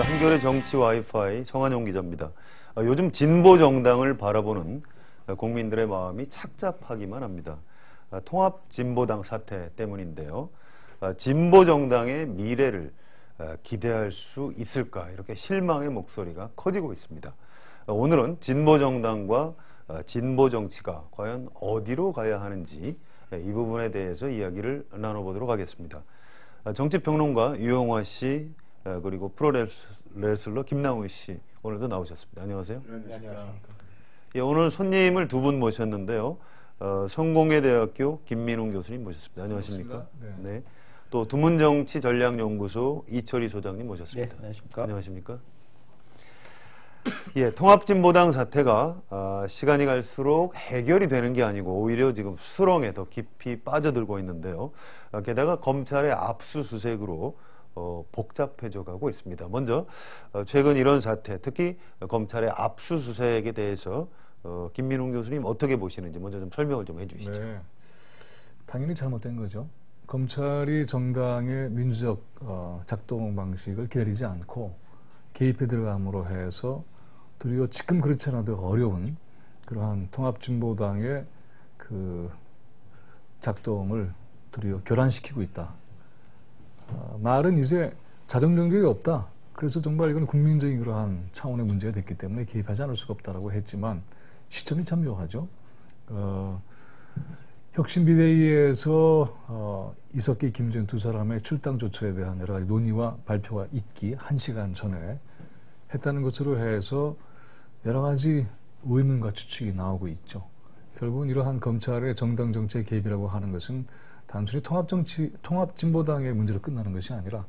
안녕하십니까. 한겨레 정치 와이파이 정한용 기자입니다. 요즘 진보 정당을 바라보는 국민들의 마음이 착잡하기만 합니다. 통합진보당 사태 때문인데요. 진보 정당의 미래를 기대할 수 있을까, 이렇게 실망의 목소리가 커지고 있습니다. 오늘은 진보 정당과 진보 정치가 과연 어디로 가야 하는지 이 부분에 대해서 이야기를 나눠보도록 하겠습니다. 정치평론가 유영화 씨, 그리고 프로레슬러 김남우 씨 오늘도 나오셨습니다. 안녕하세요. 네, 안녕하십니까. 예, 오늘 손님을 두 분 모셨는데요. 성공회대학교 김민웅 교수님 모셨습니다. 안녕하십니까? 네. 또 두문정치전략연구소 이철희 소장님 모셨습니다. 네, 안녕하십니까? 안녕하십니까? 예, 통합진보당 사태가 시간이 갈수록 해결이 되는 게 아니고 오히려 지금 수렁에 더 깊이 빠져들고 있는데요. 게다가 검찰의 압수수색으로 복잡해져 가고 있습니다. 먼저 최근 이런 사태, 특히 검찰의 압수수색에 대해서 김민웅 교수님 어떻게 보시는지 먼저 좀 설명을 좀 해주시죠. 네, 당연히 잘못된 거죠. 검찰이 정당의 민주적 작동 방식을 기다리지 않고 개입해 들어감으로 해서 도리어 지금 그렇지 않아도 어려운 그러한 통합진보당의 그 작동을 도리어 교란시키고 있다. 말은 이제 자정정적이 없다. 그래서 정말 이건 국민적인 그러한 차원의 문제가 됐기 때문에 개입하지 않을 수가 없다라고 했지만 시점이 참 묘하죠. 혁신비대위에서 이석기, 김재현 두 사람의 출당 조처에 대한 여러 가지 논의와 발표가 있기 1시간 전에 했다는 것으로 해서 여러 가지 의문과 추측이 나오고 있죠. 결국은 이러한 검찰의 정당 정치의 개입이라고 하는 것은 단순히 통합진보당의 문제로 끝나는 것이 아니라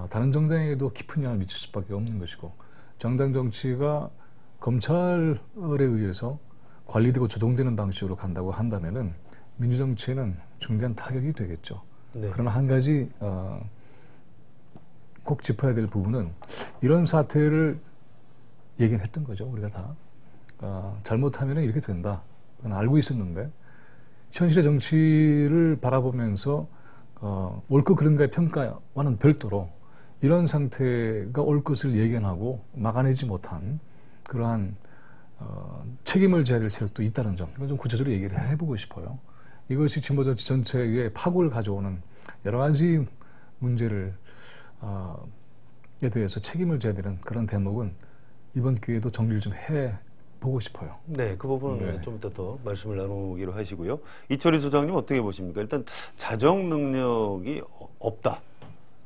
다른 정당에도 깊은 영향을 미칠 수밖에 없는 것이고, 정당 정치가 검찰에 의해서 관리되고 조종되는 방식으로 간다고 한다면은 민주정치에는 중대한 타격이 되겠죠. 네. 그러나 한 가지 꼭 짚어야 될 부분은 이런 사태를 얘기는 했던 거죠. 우리가 다 잘못하면 이렇게 된다. 그건 알고 있었는데 현실의 정치를 바라보면서 옳고 그른가의 평가와는 별도로 이런 상태가 올 것을 예견하고 막아내지 못한 그러한 책임을 져야 될 세력도 있다는 점, 이건 좀 구체적으로 얘기를 해보고 싶어요. 이것이 진보정치 전체에 파국을 가져오는 여러 가지 문제를 에 대해서 책임을 져야 되는 그런 대목은 이번 기회에도 정리를 좀 해보고 싶어요. 네, 그 부분은 좀 이따 더 말씀을 나누기로 하시고요. 이철희 소장님 어떻게 보십니까? 일단 자정 능력이 없다.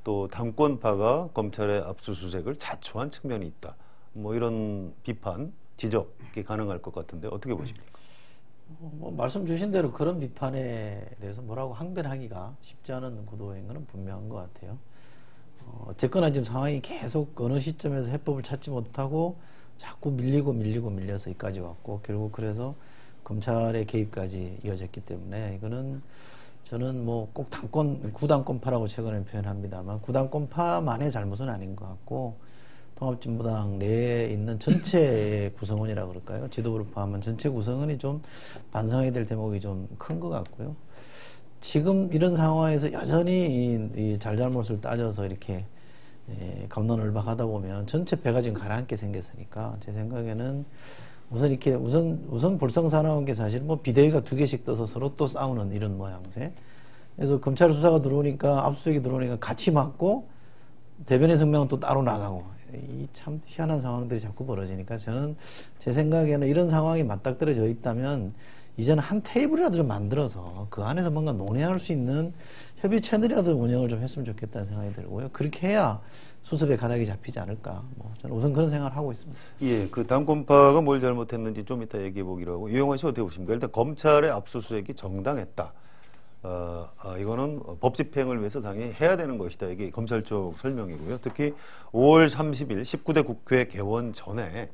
또 당권파가 검찰의 압수수색을 자초한 측면이 있다. 뭐 이런 비판, 지적이 가능할 것 같은데 어떻게 보십니까? 말씀 주신 대로 그런 비판에 대해서 뭐라고 항변하기가 쉽지 않은 구도인 것은 분명한 것 같아요. 어쨌거나 지금 상황이 계속 어느 시점에서 해법을 찾지 못하고 자꾸 밀려서 여기까지 왔고, 결국 그래서 검찰의 개입까지 이어졌기 때문에 이거는 저는 뭐 꼭 구당권파라고 최근에 표현합니다만 구당권파만의 잘못은 아닌 것 같고, 통합진보당 내에 있는 전체 구성원이라고 그럴까요? 지도부를 포함한 전체 구성원이 좀 반성해야 될 대목이 좀 큰 것 같고요. 지금 이런 상황에서 여전히 이 잘잘못을 따져서 이렇게 갑론을박하다 보면 전체 배가 지금 가라앉게 생겼으니까 제 생각에는 우선 볼썽 사나운 게 사실 뭐 비대위가 2개씩 떠서 서로 또 싸우는 이런 모양새. 그래서 검찰 수사가 들어오니까, 압수수색이 들어오니까 같이 맞고 대변인 성명은 또 따로 나가고, 이 참 희한한 상황들이 자꾸 벌어지니까 저는 제 생각에는 이런 상황이 맞닥뜨려져 있다면 이제는 한 테이블이라도 좀 만들어서 그 안에서 뭔가 논의할 수 있는 협의 채널이라도 운영을 좀 했으면 좋겠다는 생각이 들고요. 그렇게 해야 수습의 가닥이 잡히지 않을까. 저는 우선 그런 생각을 하고 있습니다. 예, 그 당권파가 뭘 잘못했는지 좀 이따 얘기해 보기로 하고, 유영환 씨 어떻게 보십니까? 일단 검찰의 압수수색이 정당했다. 이거는 법 집행을 위해서 당연히 해야 되는 것이다. 이게 검찰 쪽 설명이고요. 특히 5월 30일 19대 국회 개원 전에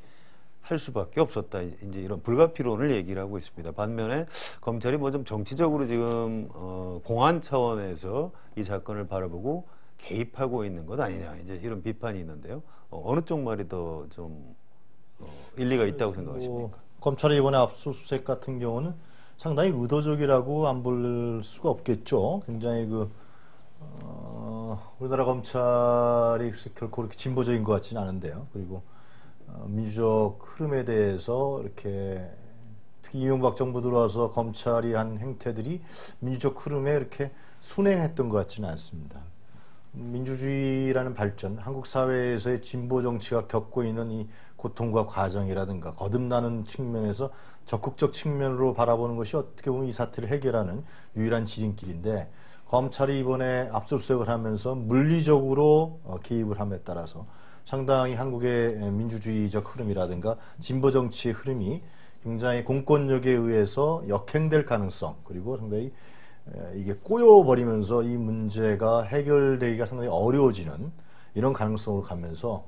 할 수밖에 없었다. 이제 이런 불가피론을 얘기를 하고 있습니다. 반면에 검찰이 뭐 좀 정치적으로 지금 공안 차원에서 이 사건을 바라보고 개입하고 있는 것 아니냐, 이제 이런 비판이 있는데요. 어느 쪽 말이 더 좀 일리가 있다고 생각하십니까? 검찰의 이번에 압수수색 같은 경우는 상당히 의도적이라고 안 볼 수가 없겠죠. 굉장히 우리나라 검찰이 결코 그렇게 진보적인 것 같지는 않은데요. 그리고 민주적 흐름에 대해서 이렇게 특히 이명박 정부 들어와서 검찰이 한 행태들이 민주적 흐름에 이렇게 순행했던 것 같지는 않습니다. 민주주의라는 발전, 한국 사회에서의 진보 정치가 겪고 있는 이 고통과 과정이라든가 거듭나는 측면에서 적극적 측면으로 바라보는 것이 어떻게 보면 이 사태를 해결하는 유일한 지름길인데, 검찰이 이번에 압수수색을 하면서 물리적으로 개입을 함에 따라서 상당히 한국의 민주주의적 흐름이라든가 진보 정치의 흐름이 굉장히 공권력에 의해서 역행될 가능성, 그리고 상당히 이게 꼬여버리면서 이 문제가 해결되기가 상당히 어려워지는 이런 가능성으로 가면서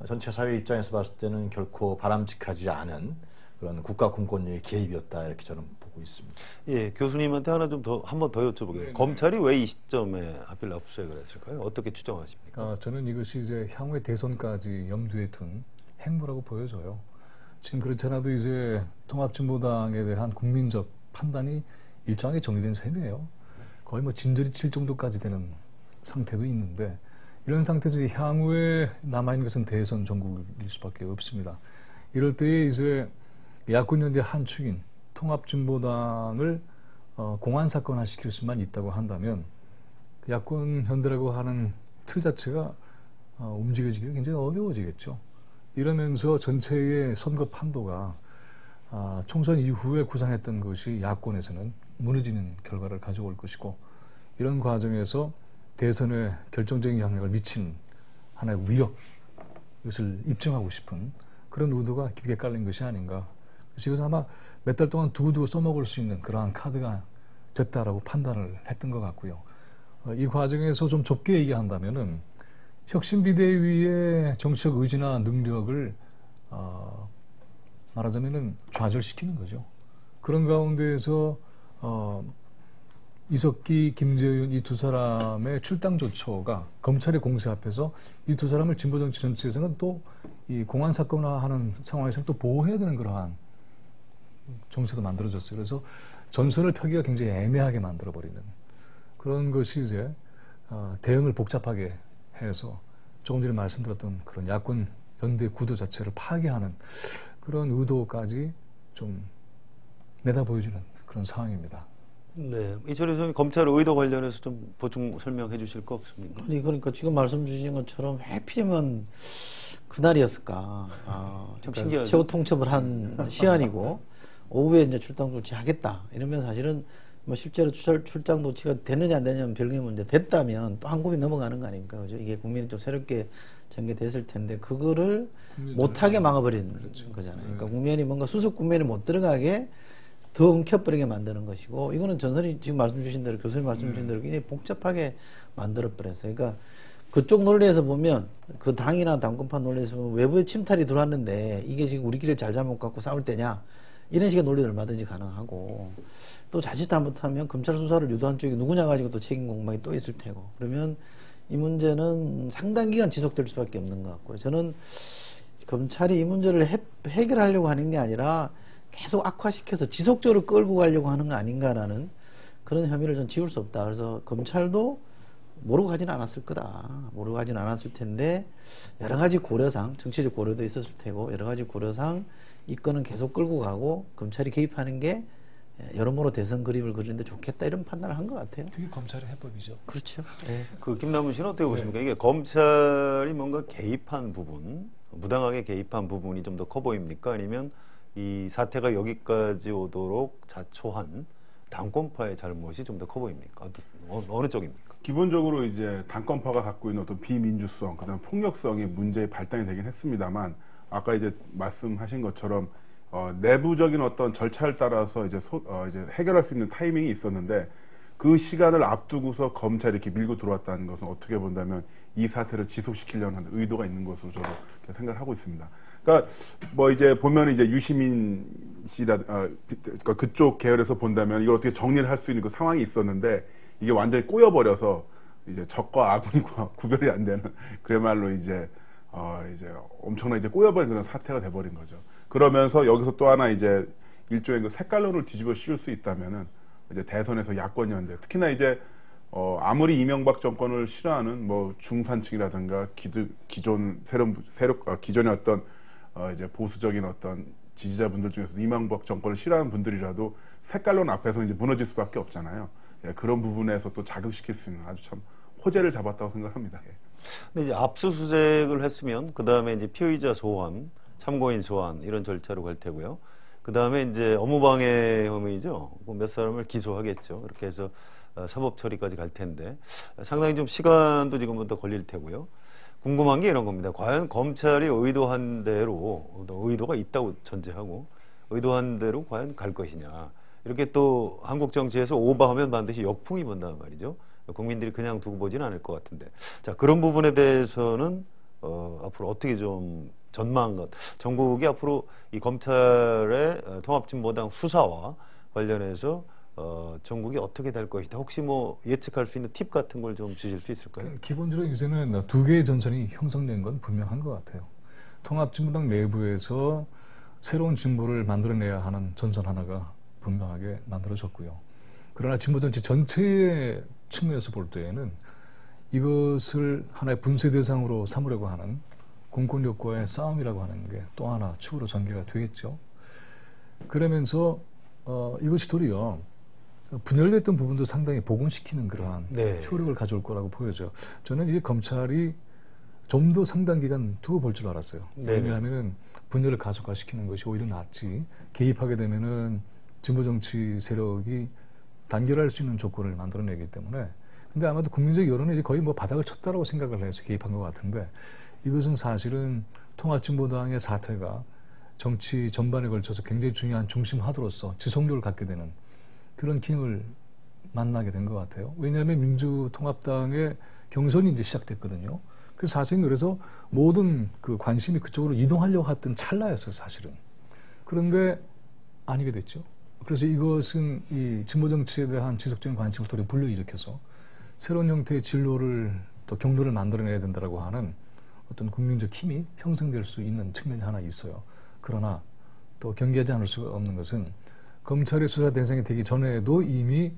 전체 사회 입장에서 봤을 때는 결코 바람직하지 않은 그런 국가 공권력의 개입이었다, 이렇게 저는 보고 있습니다. 예, 교수님한테 하나 좀 더 한 번 더 여쭤보겠습니다. 검찰이 왜 이 시점에 하필 압수수색을 했을까요? 어떻게 추정하십니까? 저는 이것이 이제 향후의 대선까지 염두에 둔 행보라고 보여져요. 지금 그렇지 않아도 이제 통합진보당에 대한 국민적 판단이 일정하게 정리된 셈이에요. 거의 뭐 진저리 칠 정도까지 되는 상태도 있는데, 이런 상태에서 향후에 남아있는 것은 대선 전국일 수밖에 없습니다. 이럴 때에 이제 야권연대 한 축인 통합진보당을 공안사건화 시킬 수만 있다고 한다면 야권연대라고 하는 틀 자체가 움직여지기가 굉장히 어려워지겠죠. 이러면서 전체의 선거 판도가 총선 이후에 구상했던 것이 야권에서는 무너지는 결과를 가져올 것이고, 이런 과정에서 대선에 결정적인 영향을 미친 하나의 위력, 이것을 입증하고 싶은 그런 의도가 깊게 깔린 것이 아닌가. 그래서 이것은 아마 몇 달 동안 두고두고 써먹을 수 있는 그러한 카드가 됐다라고 판단을 했던 것 같고요. 이 과정에서 좀 좁게 얘기한다면은 혁신비대위의 정치적 의지나 능력을 말하자면은 좌절시키는 거죠. 그런 가운데에서 이석기, 김재윤 이 두 사람의 출당 조처가 검찰의 공세 앞에서 이 두 사람을 진보정치 전체에서는 또 이 공안사건화하는 상황에서 또 보호해야 되는 그러한 정세도 만들어졌어요. 그래서 전선을 펴기가 굉장히 애매하게 만들어버리는 그런 것이 이제 대응을 복잡하게 해서 조금 전에 말씀드렸던 그런 야권 연대 구도 자체를 파괴하는 그런 의도까지 좀 내다 보여지는 그런 상황입니다. 네, 이철희 선생님 검찰 의도 관련해서 좀 보충 설명해 주실 거 없습니까? 아니, 그러니까 지금 말씀 주신 것처럼 해필이면 그날이었을까. 신기하죠. 최후 통첩을 한 시한이고 오후에 이제 출당 조치하겠다 이러면 사실은 뭐 실제로 출장 조치가 되느냐 안 되느냐는 별개의 문제, 됐다면 또 한 굽이 넘어가는 거 아닙니까? 그죠? 이게 국민이 좀 새롭게 전개됐을 텐데 그거를 못하게 막아버린 거잖아요. 그러니까 국면이 뭔가 수습 국면이 못 들어가게 더 엉켜버리게 만드는 것이고, 이거는 전선이 지금 말씀 주신 대로, 교수님 말씀 주신 대로 굉장히 복잡하게 만들어버렸어요. 그러니까 그쪽 논리에서 보면, 그 당이나 당권파 논리에서 보면 외부의 침탈이 들어왔는데 이게 지금 우리끼리 잘잘못 갖고 싸울 때냐, 이런 식의 논리는 얼마든지 가능하고, 또 자칫 잘못하면 검찰 수사를 유도한 쪽이 누구냐 가지고 또 책임 공방이 또 있을 테고, 그러면 이 문제는 상당 기간 지속될 수밖에 없는 것 같고요. 저는 검찰이 이 문제를 해결하려고 하는 게 아니라 계속 악화시켜서 지속적으로 끌고 가려고 하는 거 아닌가라는 그런 혐의를 전 지울 수 없다. 그래서 검찰도 모르고 하지는 않았을 거다. 모르고 하지는 않았을 텐데 여러 가지 고려상, 정치적 고려도 있었을 테고 여러 가지 고려상 이 건은 계속 끌고 가고 검찰이 개입하는 게 여러모로 대선 그림을 그리는데 좋겠다, 이런 판단을 한 것 같아요. 그게 검찰의 해법이죠. 그렇죠. 네. 그 김남훈 씨는 어떻게 보십니까? 이게 검찰이 뭔가 개입한 부분, 무당하게 개입한 부분이 좀 더 커 보입니까? 아니면 이 사태가 여기까지 오도록 자초한 당권파의 잘못이 좀 더 커 보입니까? 어느 쪽입니까? 기본적으로 이제 당권파가 갖고 있는 어떤 비민주성, 그다음 폭력성이 문제의 발단이 되긴 했습니다만, 아까 이제 말씀하신 것처럼 내부적인 어떤 절차를 따라서 이제 해결할 수 있는 타이밍이 있었는데, 그 시간을 앞두고서 검찰이 이렇게 밀고 들어왔다는 것은 어떻게 본다면 이 사태를 지속시키려는 의도가 있는 것으로 저도 생각을 하고 있습니다. 그러니까 뭐 이제 보면 이제 유시민 씨라 그러니까 그쪽 계열에서 본다면 이걸 어떻게 정리를 할 수 있는 그 상황이 있었는데, 이게 완전히 꼬여버려서 이제 적과 아군이 구별이 안 되는, 그야말로 이제 엄청나 이제 꼬여버린 그런 사태가 돼버린 거죠. 그러면서 여기서 또 하나 이제 일종의 그 색깔론을 뒤집어 씌울 수 있다면은 이제 대선에서 야권 연대, 특히나 이제 아무리 이명박 정권을 싫어하는 뭐 중산층이라든가 기존의 어떤 이제 보수적인 어떤 지지자분들 중에서도 이명박 정권을 싫어하는 분들이라도 색깔론 앞에서 이제 무너질 수밖에 없잖아요. 예, 그런 부분에서 또 자극시킬 수 있는 아주 참 호재를 잡았다고 생각합니다. 예. 근데 이제 압수수색을 했으면 그 다음에 이제 피의자 소환, 참고인 소환 이런 절차로 갈 테고요. 그 다음에 이제 업무방해 혐의죠. 몇 사람을 기소하겠죠. 그렇게 해서 사법 처리까지 갈 텐데 상당히 좀 시간도 지금부터 걸릴 테고요. 궁금한 게 이런 겁니다. 과연 검찰이 의도한 대로, 의도가 있다고 전제하고 의도한 대로 과연 갈 것이냐. 이렇게 또 한국 정치에서 오버하면 반드시 역풍이 분다는 말이죠. 국민들이 그냥 두고 보지는 않을 것 같은데. 자, 그런 부분에 대해서는 앞으로 어떻게 좀 전망, 전국이 앞으로 이 검찰의 통합진보당 수사와 관련해서 전국이 어떻게 될 것이다. 혹시 뭐 예측할 수 있는 팁 같은 걸 좀 주실 수 있을까요? 기본적으로 이제는 두 개의 전선이 형성된 건 분명한 것 같아요. 통합진보당 내부에서 새로운 진보를 만들어내야 하는 전선 하나가 분명하게 만들어졌고요. 그러나 진보정치 전체의 측면에서 볼 때에는 이것을 하나의 분쇄 대상으로 삼으려고 하는 공권력과의 싸움이라고 하는 게 또 하나 축으로 전개가 되겠죠. 그러면서 이것이 도리어 분열됐던 부분도 상당히 복원시키는 그러한 효력을 가져올 거라고 보여져요. 저는 이제 검찰이 좀 더 상당 기간 두고 볼 줄 알았어요. 왜냐하면 분열을 가속화시키는 것이 오히려 낫지. 개입하게 되면은 진보정치 세력이 단결할 수 있는 조건을 만들어내기 때문에. 근데 아마도 국민적 여론은 이제 거의 뭐 바닥을 쳤다라고 생각을 해서 개입한 것 같은데 이것은 사실은 통합진보당의 사태가 정치 전반에 걸쳐서 굉장히 중요한 중심하드로서 지속력을 갖게 되는 그런 기능을 만나게 된 것 같아요. 왜냐하면 민주통합당의 경선이 이제 시작됐거든요. 그래서 사실은 그래서 모든 그 관심이 그쪽으로 이동하려고 했던 찰나였어요, 사실은. 그런데 아니게 됐죠. 그래서 이것은 이 진보정치에 대한 지속적인 관심을 더 불러일으켜서 새로운 형태의 진로를 또 경로를 만들어내야 된다고 하는 어떤 국민적 힘이 형성될 수 있는 측면이 하나 있어요. 그러나 또 경계하지 않을 수가 없는 것은 검찰의 수사 대상이 되기 전에도 이미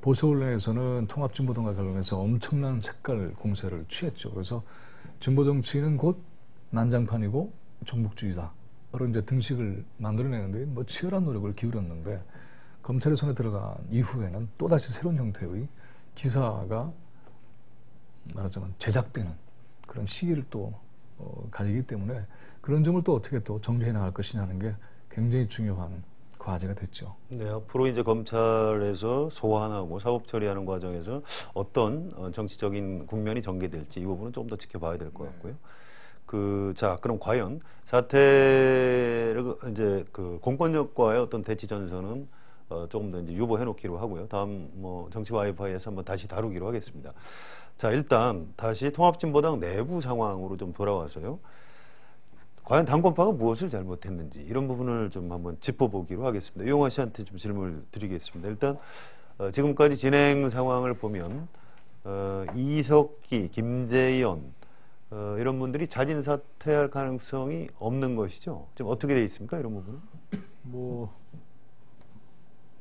보수 언론에서는 통합진보당과 관련해서 엄청난 색깔 공세를 취했죠. 그래서 진보정치는 곧 난장판이고 종북주의다. 바로 이제 등식을 만들어내는데 뭐 치열한 노력을 기울였는데 검찰의 손에 들어간 이후에는 또다시 새로운 형태의 기사가 말하자면 제작되는 그런 시기를 또 가지기 때문에 그런 점을 또 어떻게 또 정리해 나갈 것이냐는 게 굉장히 중요한 과제가 됐죠. 네, 앞으로 이제 검찰에서 소환하고 사법 처리하는 과정에서 어떤 정치적인 국면이 전개될지 이 부분은 좀 더 지켜봐야 될 것 같고요. 자, 그럼 과연 사태를 이제 그 공권력과의 어떤 대치 전선은 조금 더 이제 유보해 놓기로 하고요. 다음 뭐 정치 와이파이에서 한번 다시 다루기로 하겠습니다. 자, 일단 다시 통합진보당 내부 상황으로 좀 돌아와서요. 과연 당권파가 무엇을 잘못했는지 이런 부분을 좀 한번 짚어보기로 하겠습니다. 이용화 씨한테 좀 질문을 드리겠습니다. 일단 지금까지 진행 상황을 보면 이석기, 김재현 이런 분들이 자진 사퇴할 가능성이 없는 것이죠. 지금 어떻게 돼 있습니까? 이런 부분은? 뭐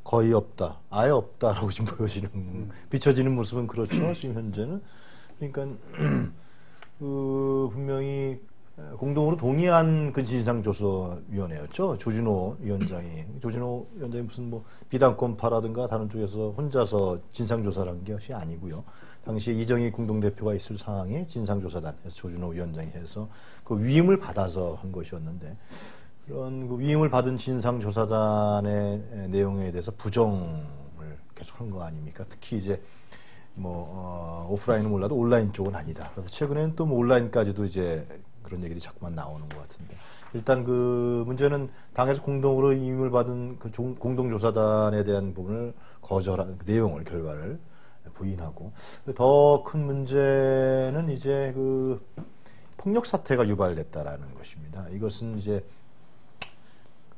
거의 없다, 아예 없다라고 지금 보여지는 비춰지는 모습은 그렇죠. 지금 현재는 그러니까 분명히 공동으로 동의한 그 진상조사위원회였죠. 조준호 위원장이 무슨 뭐 비당권파라든가 다른 쪽에서 혼자서 진상조사를 한 것이 아니고요. 당시에 이정희 공동대표가 있을 상황에 진상조사단에서 조준호 위원장이 해서 그 위임을 받아서 한 것이었는데 그런 그 위임을 받은 진상조사단의 내용에 대해서 부정을 계속 한 거 아닙니까? 특히 이제 뭐 오프라인은 몰라도 온라인 쪽은 아니다. 그래서 최근에는 또 뭐 온라인까지도 이제 그런 얘기들이 자꾸만 나오는 것 같은데 일단 그 문제는 당에서 공동으로 임임을 받은 그 공동조사단에 대한 부분을 거절한 그 내용을 결과를 부인하고 더 큰 문제는 이제 그 폭력 사태가 유발됐다라는 것입니다. 이것은 이제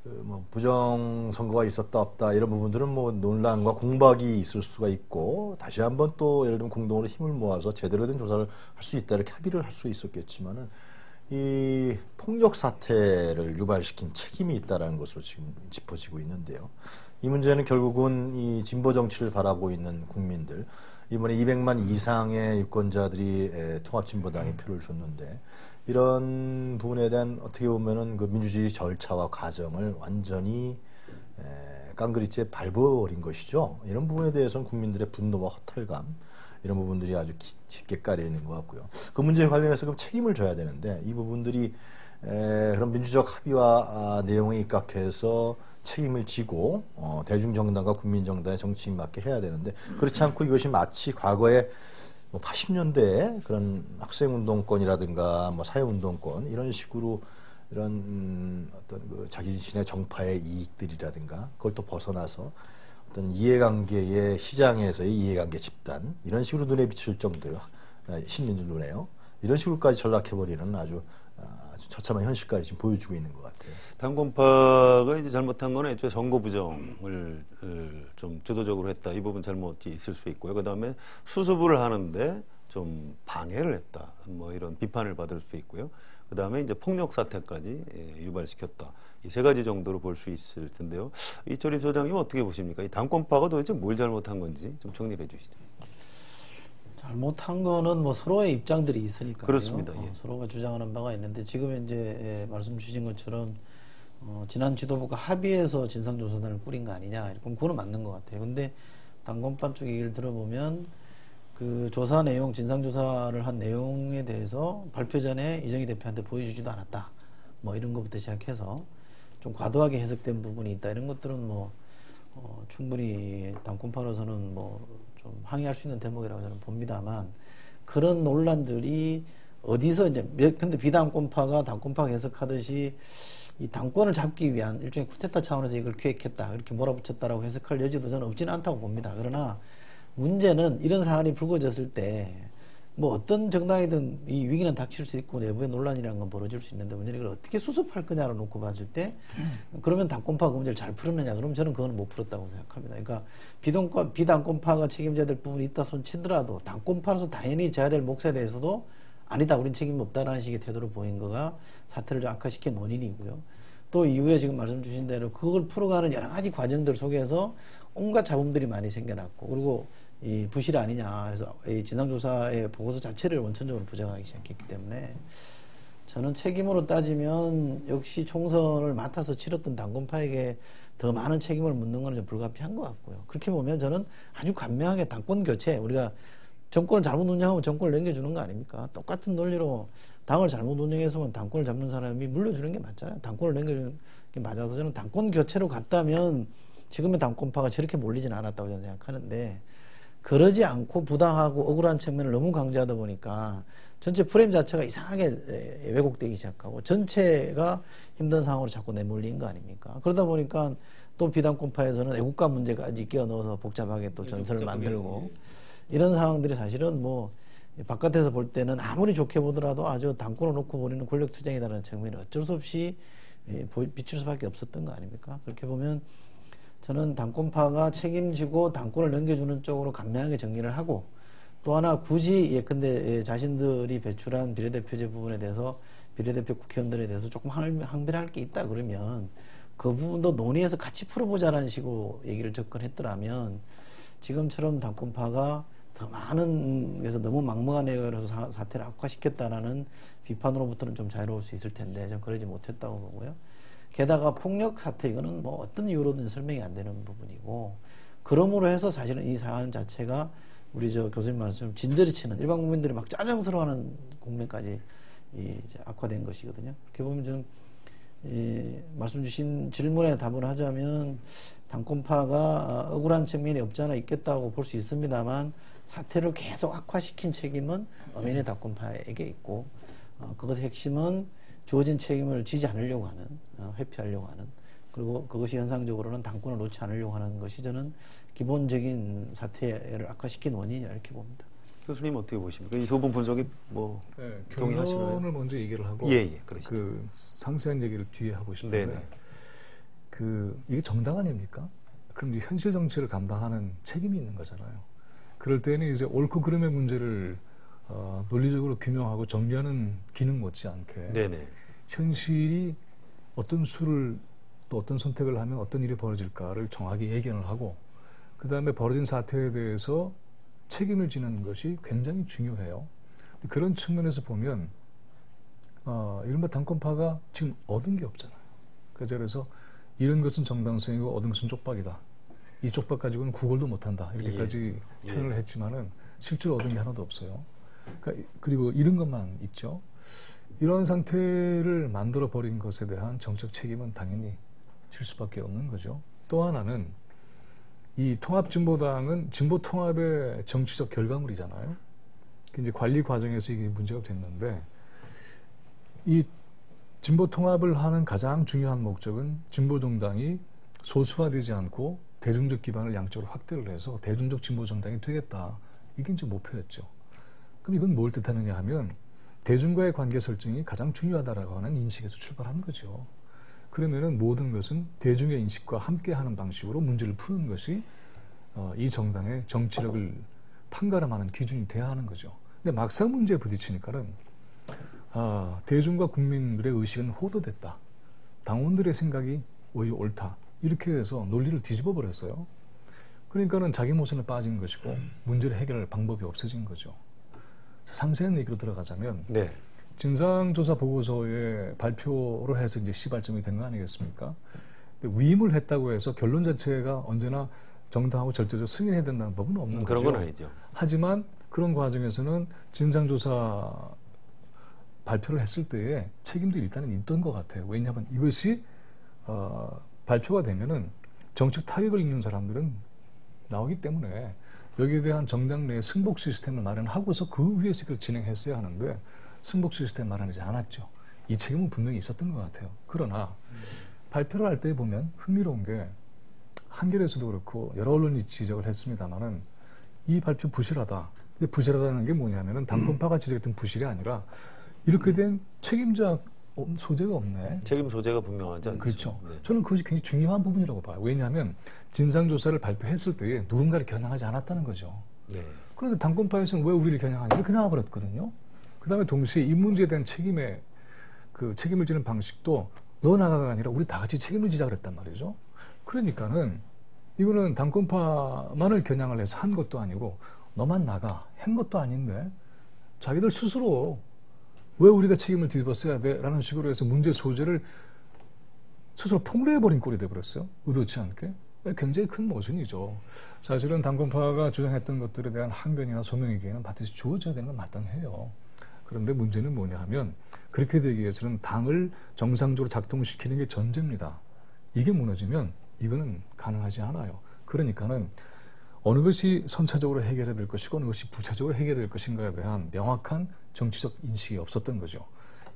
그 뭐 부정 선거가 있었다 없다 이런 부분들은 뭐 논란과 공박이 있을 수가 있고 다시 한번 또 예를 들면 공동으로 힘을 모아서 제대로 된 조사를 할 수 있다 이렇게 합의를 할 수 있었겠지만은 이 폭력 사태를 유발시킨 책임이 있다는 것으로 지금 짚어지고 있는데요. 이 문제는 결국은 이 진보 정치를 바라보고 있는 국민들, 이번에 200만 이상의 유권자들이 통합진보당에 표를 줬는데, 이런 부분에 대한 어떻게 보면은 그 민주주의 절차와 과정을 완전히 깡그리째 밟아버린 것이죠. 이런 부분에 대해서는 국민들의 분노와 허탈감, 이런 부분들이 아주 짙게 깔려 있는 것 같고요. 그 문제에 관련해서 그럼 책임을 져야 되는데, 이 부분들이 그런 민주적 합의와 내용에 입각해서 책임을 지고 대중정당과 국민정당의 정치인 맞게 해야 되는데, 그렇지 않고 이것이 마치 과거에 뭐 80년대에 그런 학생운동권이라든가 뭐 사회운동권 이런 식으로 이런 어떤 그 자기 자신의 정파의 이익들이라든가 그걸 또 벗어나서 어떤 이해관계의 시장에서의 이해관계 집단 이런 식으로 눈에 비칠 정도로 시민들 눈에요. 이런 식으로까지 전락해버리는 아주 처참한 현실까지 지금 보여주고 있는 것 같아요. 당권파가 이제 잘못한 거는 애초에 선거 부정을 좀 주도적으로 했다. 이 부분 잘못이 있을 수 있고요. 그 다음에 수습을 하는데 좀 방해를 했다. 뭐 이런 비판을 받을 수 있고요. 그 다음에 이제 폭력 사태까지 유발시켰다. 이 세 가지 정도로 볼 수 있을 텐데요. 이철희 소장님 어떻게 보십니까? 이 당권파가 도대체 뭘 잘못한 건지 좀 정리를 해주시죠. 잘못한 거는 뭐 서로의 입장들이 있으니까요. 그렇습니다. 예. 서로가 주장하는 바가 있는데 지금 이제 말씀 주신 것처럼 지난 지도부가 합의해서 진상조사단을 꾸린 거 아니냐. 그럼 그거는 맞는 것 같아요. 근데 당권파 쪽 얘기를 들어보면 그 조사 내용, 진상조사를 한 내용에 대해서 발표 전에 이정희 대표한테 보여주지도 않았다. 뭐 이런 것부터 시작해서 좀 과도하게 해석된 부분이 있다. 이런 것들은 뭐 충분히 당권파로서는 뭐 좀 항의할 수 있는 대목이라고 저는 봅니다만, 그런 논란들이 어디서 이제 근데 비당권파가 당권파가 해석하듯이 이 당권을 잡기 위한 일종의 쿠데타 차원에서 이걸 기획했다, 이렇게 몰아붙였다라고 해석할 여지도 저는 없지는 않다고 봅니다. 그러나 문제는 이런 사안이 불거졌을 때 뭐 어떤 정당이든 이 위기는 닥칠 수 있고 내부의 논란이라는 건 벌어질 수 있는데, 문제는 이걸 어떻게 수습할 거냐로 놓고 봤을 때 그러면 당권파가 그 문제를 잘 풀었느냐, 그럼 저는 그건 못 풀었다고 생각합니다. 그러니까 비당권파가 책임져야 될 부분이 있다 손 치더라도 당권파로서 당연히 져야 될 몫에 대해서도 아니다, 우린 책임 없다라는 식의 태도를 보인 거가 사태를 좀 악화시킨 원인이고요. 또 이후에 지금 말씀 주신 대로 그걸 풀어가는 여러 가지 과정들 속에서 온갖 잡음들이 많이 생겨났고, 그리고 이 부실 아니냐, 그래서 이 진상조사의 보고서 자체를 원천적으로 부정하기 시작했기 때문에 저는 책임으로 따지면 역시 총선을 맡아서 치렀던 당권파에게 더 많은 책임을 묻는 것은 좀 불가피한 것 같고요. 그렇게 보면 저는 아주 간명하게 당권 교체, 우리가 정권을 잘못 운영하면 정권을 넘겨주는 거 아닙니까? 똑같은 논리로 당을 잘못 운영해서만 당권을 잡는 사람이 물려주는 게 맞잖아요. 당권을 넘겨주는 게 맞아서 저는 당권 교체로 갔다면 지금의 당권파가 저렇게 몰리진 않았다고 저는 생각하는데, 그러지 않고 부당하고 억울한 측면을 너무 강조하다 보니까 전체 프레임 자체가 이상하게 왜곡되기 시작하고 전체가 힘든 상황으로 자꾸 내몰린 거 아닙니까? 그러다 보니까 또 비당권파에서는 애국가 문제까지 끼워 넣어서 복잡하게 또 전설을 만들고, 이런 상황들이 사실은 뭐 바깥에서 볼 때는 아무리 좋게 보더라도 아주 당권을 놓고 버리는 권력 투쟁이라는 측면이 어쩔 수 없이 비출 수밖에 없었던 거 아닙니까? 그렇게 보면 저는 당권파가 책임지고 당권을 넘겨주는 쪽으로 간명하게 정리를 하고, 또 하나 굳이 예컨대 자신들이 배출한 비례대표제 부분에 대해서 비례대표 국회의원들에 대해서 조금 항변할 게 있다 그러면 그 부분도 논의해서 같이 풀어보자라는 식으로 얘기를 접근했더라면 지금처럼 당권파가 더 많은, 그래서 너무 막무가내 내용으로서 사태를 악화시켰다라는 비판으로부터는 좀 자유로울 수 있을 텐데 전 그러지 못했다고 보고요. 게다가 폭력 사태, 이거는 뭐 어떤 이유로든 설명이 안 되는 부분이고, 그러므로 해서 사실은 이 사안 자체가 우리 저 교수님 말씀 진저리 치는 일반 국민들이 막 짜증스러워하는 국면까지 이제 악화된 것이거든요. 그렇게 보면 좀 말씀 주신 질문에 답을 하자면 당권파가 억울한 측면이 없지 않아 있겠다고 볼 수 있습니다만, 사태를 계속 악화시킨 책임은 엄연히 당권파에게 있고, 그것의 핵심은 주어진 책임을 지지 않으려고 하는, 회피하려고 하는, 그리고 그것이 현상적으로는 당권을 놓지 않으려고 하는 것이 저는 기본적인 사태를 악화시킨 원인이라 이렇게 봅니다. 교수님 어떻게 보십니까? 이 두 분 분석이 뭐 동의하시나요? 결론을 먼저 얘기를 하고 그 상세한 얘기를 뒤에 하고 싶은데, 네네. 이게 정당 아닙니까? 그럼 이제 현실 정치를 감당하는 책임이 있는 거잖아요. 그럴 때는 이제 옳고 그름의 문제를 논리적으로 규명하고 정리하는 기능 못지않게 네네. 현실이 어떤 수를 또 어떤 선택을 하면 어떤 일이 벌어질까를 정확히 예견을 하고 그 다음에 벌어진 사태에 대해서 책임을 지는 것이 굉장히 중요해요. 그런 측면에서 보면 이른바 당권파가 지금 얻은 게 없잖아요. 그래서 잃은 것은 정당성이고 얻은 것은 쪽박이다. 이 쪽박 가지고는 구걸도 못한다. 이렇게까지 표현을 했지만은 실제로 얻은 게 하나도 없어요. 그리고 잃은 것만 있죠. 이런 상태를 만들어 버린 것에 대한 정책 책임은 당연히 질 수밖에 없는 거죠. 또 하나는 이 통합진보당은 진보 통합의 정치적 결과물이잖아요. 이제 관리 과정에서 이게 문제가 됐는데 이 진보 통합을 하는 가장 중요한 목적은 진보 정당이 소수화되지 않고 대중적 기반을 양쪽으로 확대를 해서 대중적 진보 정당이 되겠다. 이게 이제 목표였죠. 그럼 이건 뭘 뜻하느냐 하면 대중과의 관계 설정이 가장 중요하다라고 하는 인식에서 출발한 거죠. 그러면은 모든 것은 대중의 인식과 함께하는 방식으로 문제를 푸는 것이 이 정당의 정치력을 판가름하는 기준이 돼야 하는 거죠. 근데 막상 문제에 부딪히니까는 대중과 국민들의 의식은 호도됐다. 당원들의 생각이 오히려 옳다. 이렇게 해서 논리를 뒤집어 버렸어요. 그러니까는 자기 모순에 빠진 것이고 문제를 해결할 방법이 없어진 거죠. 상세한 얘기로 들어가자면 네. 진상조사 보고서에 발표를 해서 이제 시발점이 된 거 아니겠습니까? 근데 위임을 했다고 해서 결론 자체가 언제나 정당하고 절대적으로 승인해야 된다는 법은 없는 그런 거죠. 건 아니죠. 하지만 그런 과정에서는 진상조사 발표를 했을 때에 책임도 일단은 있던 것 같아요. 왜냐하면 이것이 발표가 되면은 정책 타격을 입는 사람들은 나오기 때문에 여기에 대한 정당 내 승복 시스템을 마련하고서 그 위에서 그걸 진행했어야 하는데 승복 시스템 마련하지 않았죠. 이 책임은 분명히 있었던 것 같아요. 그러나 발표를 할 때 보면 흥미로운 게 한겨레에서도 그렇고 여러 언론이 지적을 했습니다만은 이 발표 부실하다. 근데 부실하다는 게 뭐냐면은 당권파가 지적했던 부실이 아니라 이렇게 된 책임자 소재가 없네. 책임 소재가 분명하지 않죠. 그렇죠. 네. 저는 그것이 굉장히 중요한 부분이라고 봐요. 왜냐하면 진상조사를 발표했을 때에 누군가를 겨냥하지 않았다는 거죠. 네. 그런데 당권파에서는 왜 우리를 겨냥하냐 이렇게 나와버렸거든요. 그 다음에 동시에 이 문제에 대한 책임을 지는 방식도 너 나가가 아니라 우리 다 같이 책임을 지자 그랬단 말이죠. 그러니까는 이거는 당권파만을 겨냥을 해서 한 것도 아니고 너만 나가 한 것도 아닌데 자기들 스스로 왜 우리가 책임을 뒤집어 써야 돼? 라는 식으로 해서 문제 소재를 스스로 폭로해버린 꼴이 돼버렸어요. 의도치 않게. 굉장히 큰 모순이죠. 사실은 당권파가 주장했던 것들에 대한 항변이나 소명이기에는 반드시 주어져야 되는 건 마땅해요. 그런데 문제는 뭐냐 하면 그렇게 되기 위해서는 당을 정상적으로 작동시키는 게 전제입니다. 이게 무너지면 이거는 가능하지 않아요. 그러니까는 어느 것이 선차적으로 해결해야 될 것이고 어느 것이 부차적으로 해결해야 될 것인가에 대한 명확한 정치적 인식이 없었던 거죠.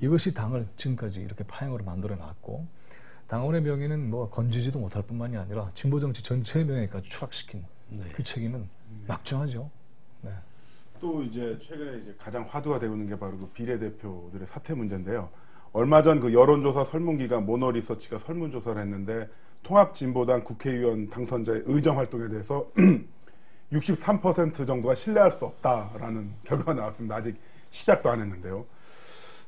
이것이 당을 지금까지 이렇게 파행으로 만들어놨고 당원의 명예는 뭐 건지지도 못할 뿐만이 아니라 진보정치 전체의 명예까지 추락시킨 그 책임은 막중하죠. 네. 또 이제 최근에 이제 가장 화두가 되고 있는 게 바로 그 비례대표들의 사퇴 문제인데요. 얼마 전 그 여론조사 설문기관 모너리서치가 설문조사를 했는데 통합진보당 국회의원 당선자의 의정 활동에 대해서 63% 정도가 신뢰할 수 없다라는 결과가 나왔습니다. 아직 시작도 안 했는데요.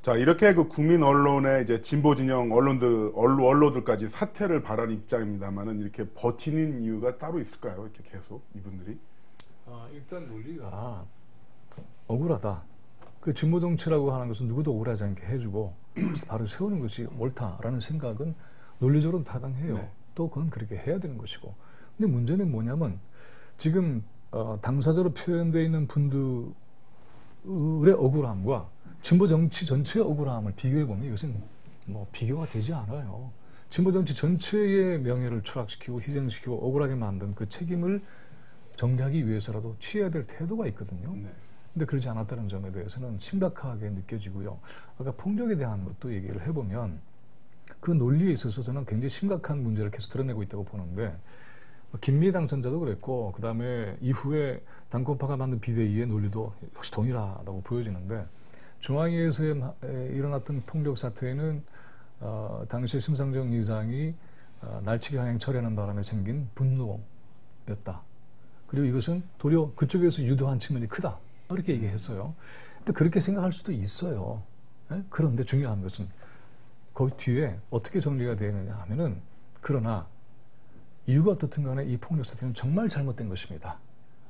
자, 이렇게 그 국민 언론의 이제 진보 진영 언론들까지 사퇴를 바라는 입장입니다만은 이렇게 버티는 이유가 따로 있을까요? 이렇게 계속 이분들이? 일단 논리가 억울하다. 그 진보 정치라고 하는 것은 누구도 억울하지 않게 해주고 그래서 바로 세우는 것이 옳다라는 생각은 논리적으로 타당해요. 네. 또 그건 그렇게 해야 되는 것이고. 근데 문제는 뭐냐면 지금 당사자로 표현되어 있는 분들의 억울함과 진보 정치 전체의 억울함을 비교해 보면 이것은 뭐 비교가 되지 않아요. 진보 정치 전체의 명예를 추락시키고 희생시키고 억울하게 만든 그 책임을 정리하기 위해서라도 취해야 될 태도가 있거든요. 네. 근데 그러지 않았다는 점에 대해서는 심각하게 느껴지고요. 아까 폭력에 대한 것도 얘기를 해보면 그 논리에 있어서 저는 굉장히 심각한 문제를 계속 드러내고 있다고 보는데 김미애 당선자도 그랬고 그 다음에 이후에 당권파가 만든 비대위의 논리도 역시 동일하다고 보여지는데 중앙위에서 일어났던 폭력 사태에는 당시 심상정 의장이 날치기 강행 철회하는 바람에 생긴 분노였다. 그리고 이것은 도리어 그쪽에서 유도한 측면이 크다. 이렇게 얘기했어요. 근데 그렇게 생각할 수도 있어요. 예? 그런데 중요한 것은 거기 뒤에 어떻게 정리가 되느냐 하면은 그러나 이유가 어떻든 간에 이 폭력 사태는 정말 잘못된 것입니다.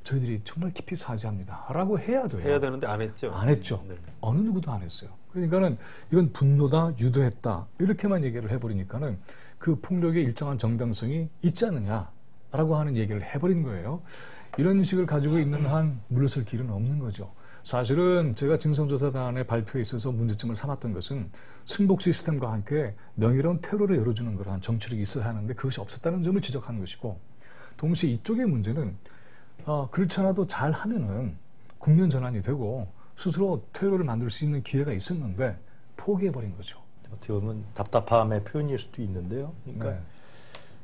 저희들이 정말 깊이 사죄합니다. 라고 해야 돼요. 해야 되는데 안 했죠. 안 했죠. 네. 어느 누구도 안 했어요. 그러니까는 이건 분노다, 유도했다 이렇게만 얘기를 해버리니까는 그 폭력의 일정한 정당성이 있지 않느냐라고 하는 얘기를 해버린 거예요. 이런 식을 가지고 있는 한 물러설 길은 없는 거죠. 사실은 제가 진성조사단의 발표에 있어서 문제점을 삼았던 것은 승복 시스템과 함께 명예로운 테러를 열어주는 그러한 정치력이 있어야 하는데 그것이 없었다는 점을 지적하는 것이고, 동시에 이쪽의 문제는 그렇지 않아도 잘 하면은 국면 전환이 되고 스스로 테러를 만들 수 있는 기회가 있었는데 포기해버린 거죠. 어떻게 보면 답답함의 표현일 수도 있는데요. 그러니까 네.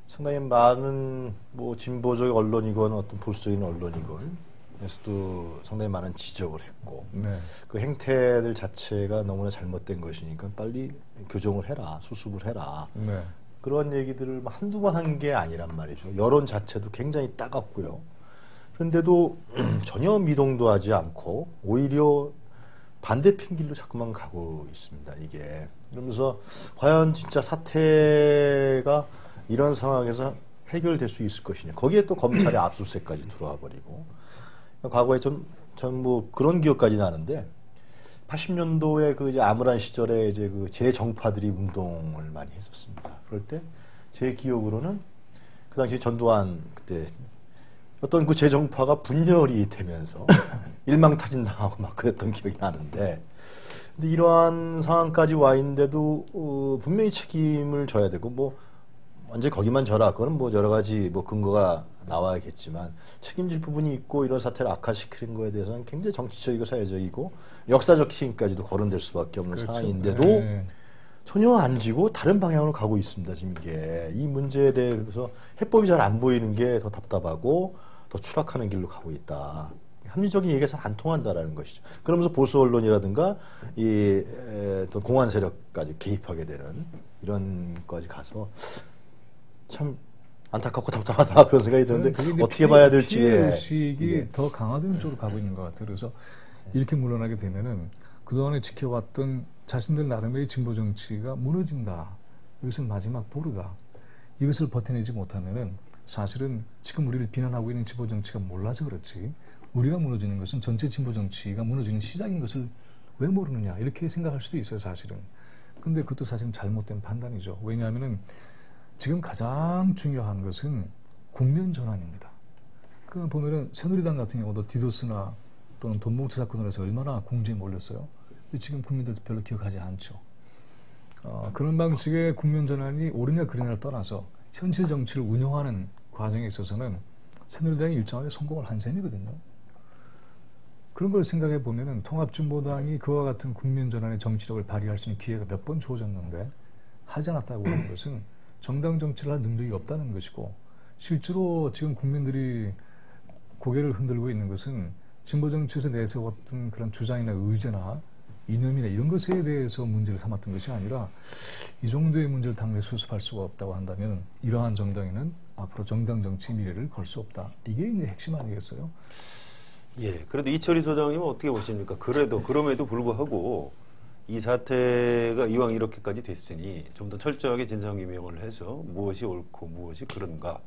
상당히 많은 뭐 진보적 언론이건 어떤 보수적인 언론이건 에서도 상당히 많은 지적을 했고, 네. 그 행태들 자체가 너무나 잘못된 것이니까 빨리 교정을 해라, 수습을 해라. 네. 그런 얘기들을 한두 번 한 게 아니란 말이죠. 여론 자체도 굉장히 따갑고요. 그런데도 전혀 미동도 하지 않고 오히려 반대편 길로 자꾸만 가고 있습니다, 이게. 그러면서 과연 진짜 사태가 이런 상황에서 해결될 수 있을 것이냐. 거기에 또 검찰의 압수수색까지 들어와 버리고. 과거에 전 뭐 그런 기억까지 나는데 80년도에 그 이제 암울한 시절에 이제 그 재정파들이 운동을 많이 했었습니다. 그럴 때 제 기억으로는 그 당시 전두환 그때 어떤 그 재정파가 분열이 되면서 일망타진당하고 막 그랬던 기억이 나는데, 근데 이러한 상황까지 와 있는데도 분명히 책임을 져야 되고, 뭐 언제 거기만 져라, 그거는 뭐 여러 가지 뭐 근거가 나와야겠지만 책임질 부분이 있고 이런 사태를 악화시키는 거에 대해서는 굉장히 정치적이고 사회적이고 역사적 책임까지도 거론될 수밖에 없는 그렇죠. 상황인데도 네. 전혀 안 지고 다른 방향으로 가고 있습니다. 지금 이게 이 문제에 대해서 해법이 잘 안 보이는 게 더 답답하고 더 추락하는 길로 가고 있다. 합리적인 얘기가 잘 안 통한다라는 것이죠. 그러면서 보수 언론이라든가 이 또 공안 세력까지 개입하게 되는 이런 것까지 가서 참 안타깝고 답답하다 그런 생각이 드는데 어떻게 봐야 될지. 피해 의식이 더 강화되는 쪽으로 가고 있는 것 같아요. 그래서 이렇게 물러나게 되면은 그동안에 지켜왔던 자신들 나름의 진보 정치가 무너진다. 이것은 마지막 보루다. 이것을 버텨내지 못하면은 사실은 지금 우리를 비난하고 있는 진보 정치가 몰라서 그렇지, 우리가 무너지는 것은 전체 진보 정치가 무너지는 시작인 것을 왜 모르느냐 이렇게 생각할 수도 있어요, 사실은. 근데 그것도 사실은 잘못된 판단이죠. 왜냐하면은 지금 가장 중요한 것은 국면 전환입니다. 그 보면은 새누리당 같은 경우도 디도스나 또는 돈봉투 사건으로 해서 얼마나 공주에 몰렸어요. 근데 지금 국민들도 별로 기억하지 않죠. 그런 방식의 국면 전환이 옳으냐 그르냐를 떠나서 현실 정치를 운영하는 과정에 있어서는 새누리당이 일정하게 성공을 한 셈이거든요. 그런 걸 생각해 보면은 통합진보당이 그와 같은 국면 전환의 정치력을 발휘할 수 있는 기회가 몇 번 주어졌는데 하지 않았다고 하는 것은 정당 정치를 할 능력이 없다는 것이고, 실제로 지금 국민들이 고개를 흔들고 있는 것은 진보 정치에서 내세웠던 그런 주장이나 의제나 이념이나 이런 것에 대해서 문제를 삼았던 것이 아니라 이 정도의 문제를 당내 수습할 수가 없다고 한다면 이러한 정당에는 앞으로 정당 정치 미래를 걸 수 없다. 이게 이제 핵심 아니겠어요? 예. 그래도 이철희 소장님은 어떻게 보십니까? 그럼에도 불구하고 이 사태가 이왕 이렇게까지 됐으니 좀 더 철저하게 진상규명을 해서 무엇이 옳고 무엇이 그른가,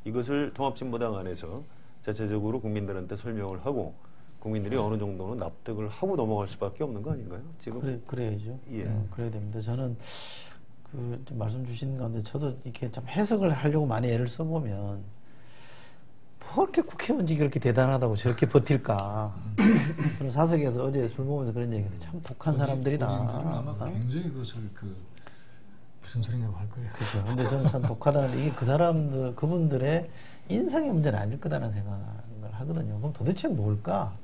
이것을 통합진보당 안에서 자체적으로 국민들한테 설명을 하고 국민들이 어느 정도는 납득을 하고 넘어갈 수밖에 없는 거 아닌가요? 지금 그래야죠. 예. 그래야 됩니다. 저는 그 말씀 주신 가운데 저도 이렇게 좀 해석을 하려고 많이 애를 써보면 뭐 이렇게 국회의원직이 그렇게 대단하다고 저렇게 버틸까. 저는 사석에서 어제 술 먹으면서 그런 얘기했는데 참 독한 사람들이다. 아마 굉장히 그것을 무슨 소리냐고 할 거예요. 그렇죠. 근데 저는 참 독하다는데 이게 그 사람들, 그분들의 인성의 문제는 아닐 거다라는 생각을 하거든요. 그럼 도대체 뭘까?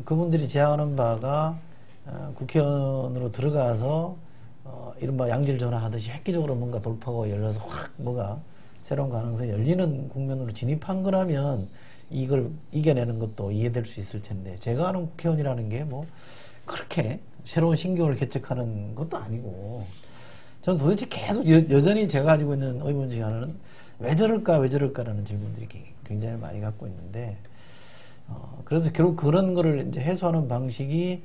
그분들이 제안하는 바가 국회의원으로 들어가서 이른바 양질 전화하듯이 획기적으로 뭔가 돌파가 열려서 확 뭐가 새로운 가능성이 열리는 국면으로 진입한 거라면 이걸 이겨내는 것도 이해될 수 있을 텐데, 제가 아는 국회의원이라는 게 뭐 그렇게 새로운 신경을 개척하는 것도 아니고, 저는 도대체 계속 여전히 제가 가지고 있는 의문 중에 하나는 왜 저럴까라는 질문들이 굉장히 많이 갖고 있는데, 그래서 결국 그런 거를 이제 해소하는 방식이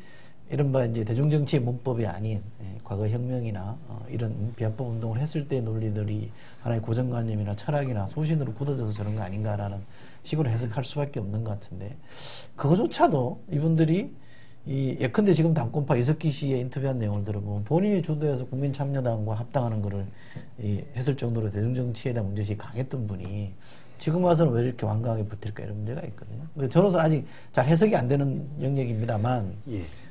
이른바 이제 대중정치의 문법이 아닌 과거 혁명이나 이런 비합법 운동을 했을 때 논리들이 하나의 고정관념이나 철학이나 소신으로 굳어져서 저런 거 아닌가라는 식으로 해석할 수밖에 없는 것 같은데 그거조차도 이분들이 예컨대 지금 당권파 이석기 씨의 인터뷰한 내용을 들어보면 본인이 주도해서 국민참여당과 합당하는 거를 했을 정도로 대중정치에 대한 문제의식이 강했던 분이 지금 와서는 왜 이렇게 완강하게 버틸까 이런 문제가 있거든요. 저로서는 아직 잘 해석이 안 되는 영역입니다만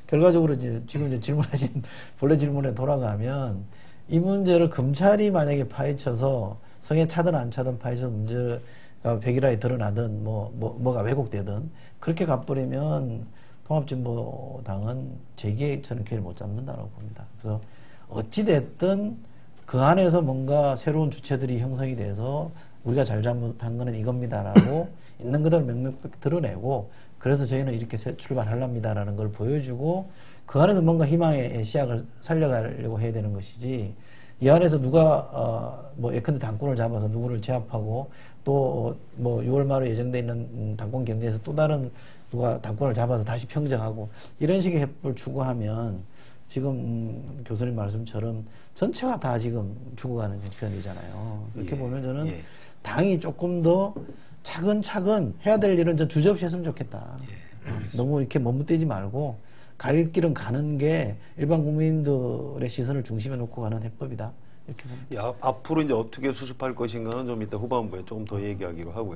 결과적으로 이제 지금 이제 질문하신 본래 질문에 돌아가면 이 문제를 검찰이 만약에 파헤쳐서 성에 차든 안 차든 파헤쳐서 문제가 백일화에 드러나든 뭐가 왜곡되든 그렇게 가버리면 통합진보당은 재기에 저는 기회를 못 잡는다고 봅니다. 그래서 어찌됐든 그 안에서 뭔가 새로운 주체들이 형성이 돼서 우리가 잘잘못한 거는 이겁니다라고 있는 그대로 명명백백 드러내고 그래서 저희는 이렇게 출발하랍니다라는 걸 보여주고 그 안에서 뭔가 희망의 씨앗을 살려가려고 해야 되는 것이지 이 안에서 누가 예컨대 당권을 잡아서 누구를 제압하고 또 6월 말에 예정돼 있는 당권 경쟁에서 또 다른 누가 당권을 잡아서 다시 평정하고 이런 식의 해법을 추구하면 지금 교수님 말씀처럼 전체가 다 지금 죽어가는 형편이잖아요. 이렇게 보면 저는 당이 조금 더 차근차근 해야 될 일은 전 주저없이 했으면 좋겠다. 너무 이렇게 머뭇대지 말고 갈 길은 가는 게 일반 국민들의 시선을 중심에 놓고 가는 해법이다. 이렇게 봅니다. 앞으로 이제 어떻게 수습할 것인가는 좀 이따 후반부에 조금 더 얘기하기로 하고요.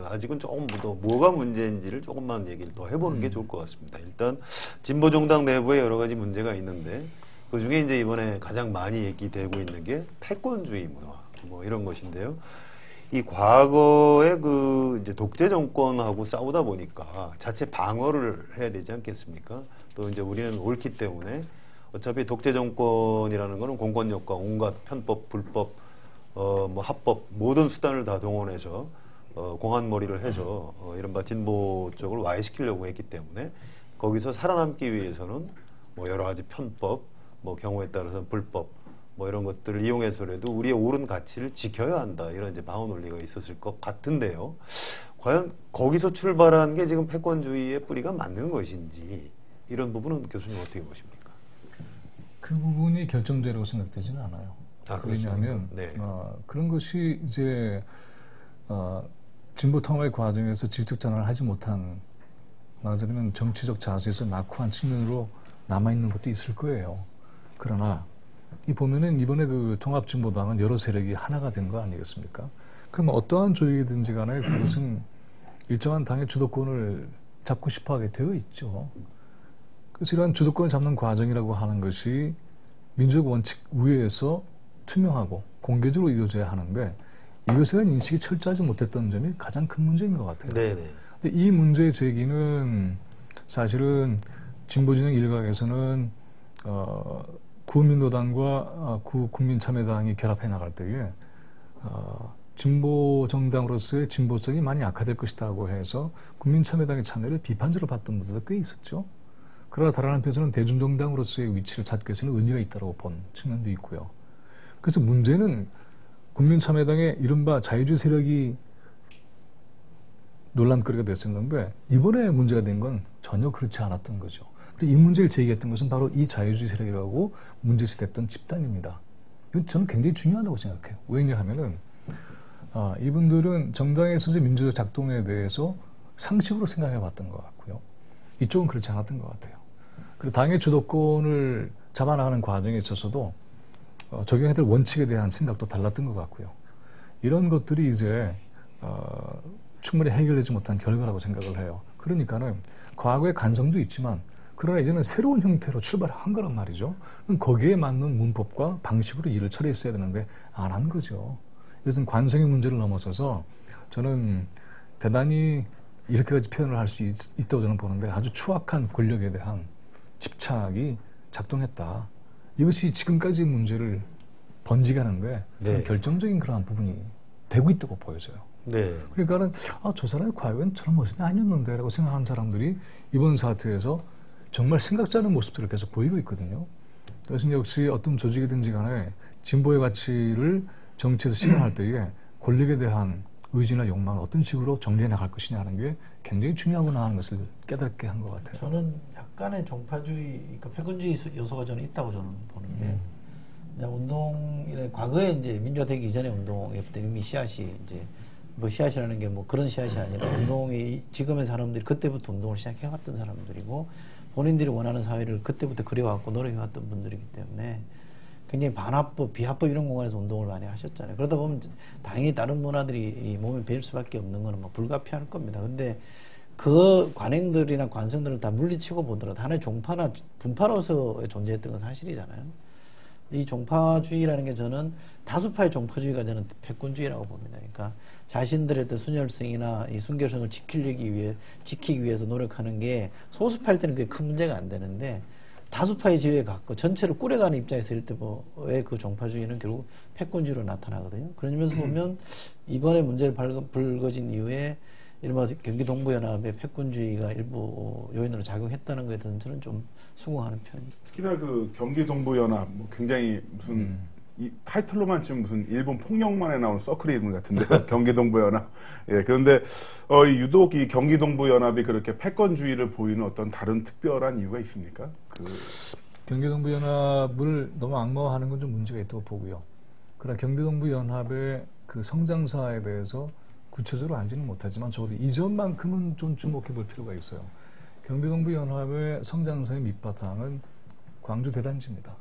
아직은 조금 더 뭐가 문제인지를 조금만 얘기를 더 해보는 게 좋을 것 같습니다. 일단 진보정당 내부에 여러 가지 문제가 있는데 그 중에 이제 이번에 가장 많이 얘기되고 있는 게 패권주의 문화 뭐 이런 것인데요. 이 과거에 이제 독재 정권하고 싸우다 보니까 자체 방어를 해야 되지 않겠습니까? 또 이제 우리는 옳기 때문에 어차피 독재 정권이라는 거는 공권력과 온갖 편법, 불법, 합법 모든 수단을 다 동원해서 공안머리를 해서 이른바 진보 쪽을 와해시키려고 했기 때문에 거기서 살아남기 위해서는 여러 가지 편법, 경우에 따라서는 불법, 이런 것들을 이용해서라도 우리의 옳은 가치를 지켜야 한다. 이런 이제 방어 논리가 있었을 것 같은데요. 과연 거기서 출발한 게 지금 패권주의의 뿌리가 맞는 것인지 이런 부분은 교수님 어떻게 보십니까? 그 부분이 결정적이라고 생각되지는 않아요. 왜냐하면 그런 것이 이제 진보 통합의 과정에서 질적 전환을 하지 못한 말하자면 정치적 자세에서 낙후한 측면으로 남아있는 것도 있을 거예요. 그러나 이 보면은 이번에 그 통합진보당은 여러 세력이 하나가 된 거 아니겠습니까? 그러면 어떠한 조직이든지 간에 그것은 일정한 당의 주도권을 잡고 싶어 하게 되어 있죠. 그래서 이러한 주도권을 잡는 과정이라고 하는 것이 민주적 원칙 우회에서 투명하고 공개적으로 이루어져야 하는데 이것에 대한 인식이 철저하지 못했던 점이 가장 큰 문제인 것 같아요. 네네. 근데 이 문제의 제기는 사실은 진보진영 일각에서는 구민노당과 구국민참여당이 결합해 나갈 때에 진보 정당으로서의 진보성이 많이 악화될 것이라고 해서 국민참여당의 참여를 비판적으로 봤던 분들도 꽤 있었죠. 그러나 다른 한편에서는 대중정당으로서의 위치를 찾기 위해서는 의미가 있다고 본 측면도 있고요. 그래서 문제는 국민참여당의 이른바 자유주의 세력이 논란거리가 됐었는데 이번에 문제가 된 건 전혀 그렇지 않았던 거죠. 이 문제를 제기했던 것은 바로 이 자유주의 세력이라고 문제시됐던 집단입니다. 이건 저는 굉장히 중요하다고 생각해요. 왜냐하면은 이분들은 정당의 스스로 민주적 작동에 대해서 상식으로 생각해 봤던 것 같고요. 이쪽은 그렇지 않았던 것 같아요. 그리고 당의 주도권을 잡아나가는 과정에 있어서도 적용해야 될 원칙에 대한 생각도 달랐던 것 같고요. 이런 것들이 이제 충분히 해결되지 못한 결과라고 생각을 해요. 그러니까는 과거의 간성도 있지만 그러나 이제는 새로운 형태로 출발한 거란 말이죠. 그럼 거기에 맞는 문법과 방식으로 일을 처리했어야 되는데 안 한 거죠. 이것은 관성의 문제를 넘어서서 저는 대단히 이렇게까지 표현을 할 수 있다고 저는 보는데 아주 추악한 권력에 대한 집착이 작동했다. 이것이 지금까지 문제를 번지게 하는데 저는 결정적인 그러한 부분이 되고 있다고 보여져요. 네. 그러니까는 저 사람이 과연 저런 모습이 아니었는데 라고 생각하는 사람들이 이번 사태에서 정말 생각지 않은 모습들을 계속 보이고 있거든요. 그래서 역시 어떤 조직이든지 간에 진보의 가치를 정치에서 실현할 때에 권력에 대한 의지나 욕망을 어떤 식으로 정리해 나갈 것이냐 하는 게 굉장히 중요하구나 하는 것을 깨닫게 한 것 같아요. 저는 약간의 종파주의, 그러니까 패권주의 요소가 저는 있다고 저는 보는데, 운동이나 과거에 이제 민주화되기 이전의 운동에 이미 씨앗이 이제 뭐 씨앗이라는 게 뭐 그런 씨앗이 아니라 운동이 지금의 사람들이 그때부터 운동을 시작해왔던 사람들이고 본인들이 원하는 사회를 그때부터 그려왔고 노력해왔던 분들이기 때문에 굉장히 반합법, 비합법 이런 공간에서 운동을 많이 하셨잖아요. 그러다 보면 당연히 다른 문화들이 이 몸에 배일 수밖에 없는 거는 뭐 불가피할 겁니다. 근데 그 관행들이나 관성들을 다 물리치고 보더라도 하나의 종파나 분파로서 존재했던 건 사실이잖아요. 이 종파주의라는 게 저는 다수파의 종파주의가 저는 패권주의라고 봅니다. 그러니까 자신들의 어떤 순혈성이나 이 순결성을 지키기 위해서 노력하는 게 소수파일 때는 그게 큰 문제가 안 되는데 다수파의 지위에 갖고 전체를 꾸려가는 입장에서 이럴 때 왜 그 종파주의는 결국 패권주의로 나타나거든요. 그런 면에서 보면 이번에 문제를 불거진 이후에 이른바 경기동부연합의 패권주의가 일부 요인으로 작용했다는 것에 대해서는 저는 좀 수긍하는 편입니다. 특히나 그 경기동부연합 뭐 굉장히 무슨 이 타이틀로만 치면 무슨 일본 폭력만에 나온 서클 이름 같은데 경기동부연합. 예, 그런데 유독 이 경기동부연합이 그렇게 패권주의를 보이는 어떤 다른 특별한 이유가 있습니까? 경기동부연합을 너무 악마화하는 건 좀 문제가 있다고 보고요. 그러나 경기동부연합의 그 성장사에 대해서 구체적으로 알지는 못하지만 적어도 이 점만큼은 좀 주목해 볼 필요가 있어요. 경기동부연합의 성장사의 밑바탕은 광주 대단지입니다.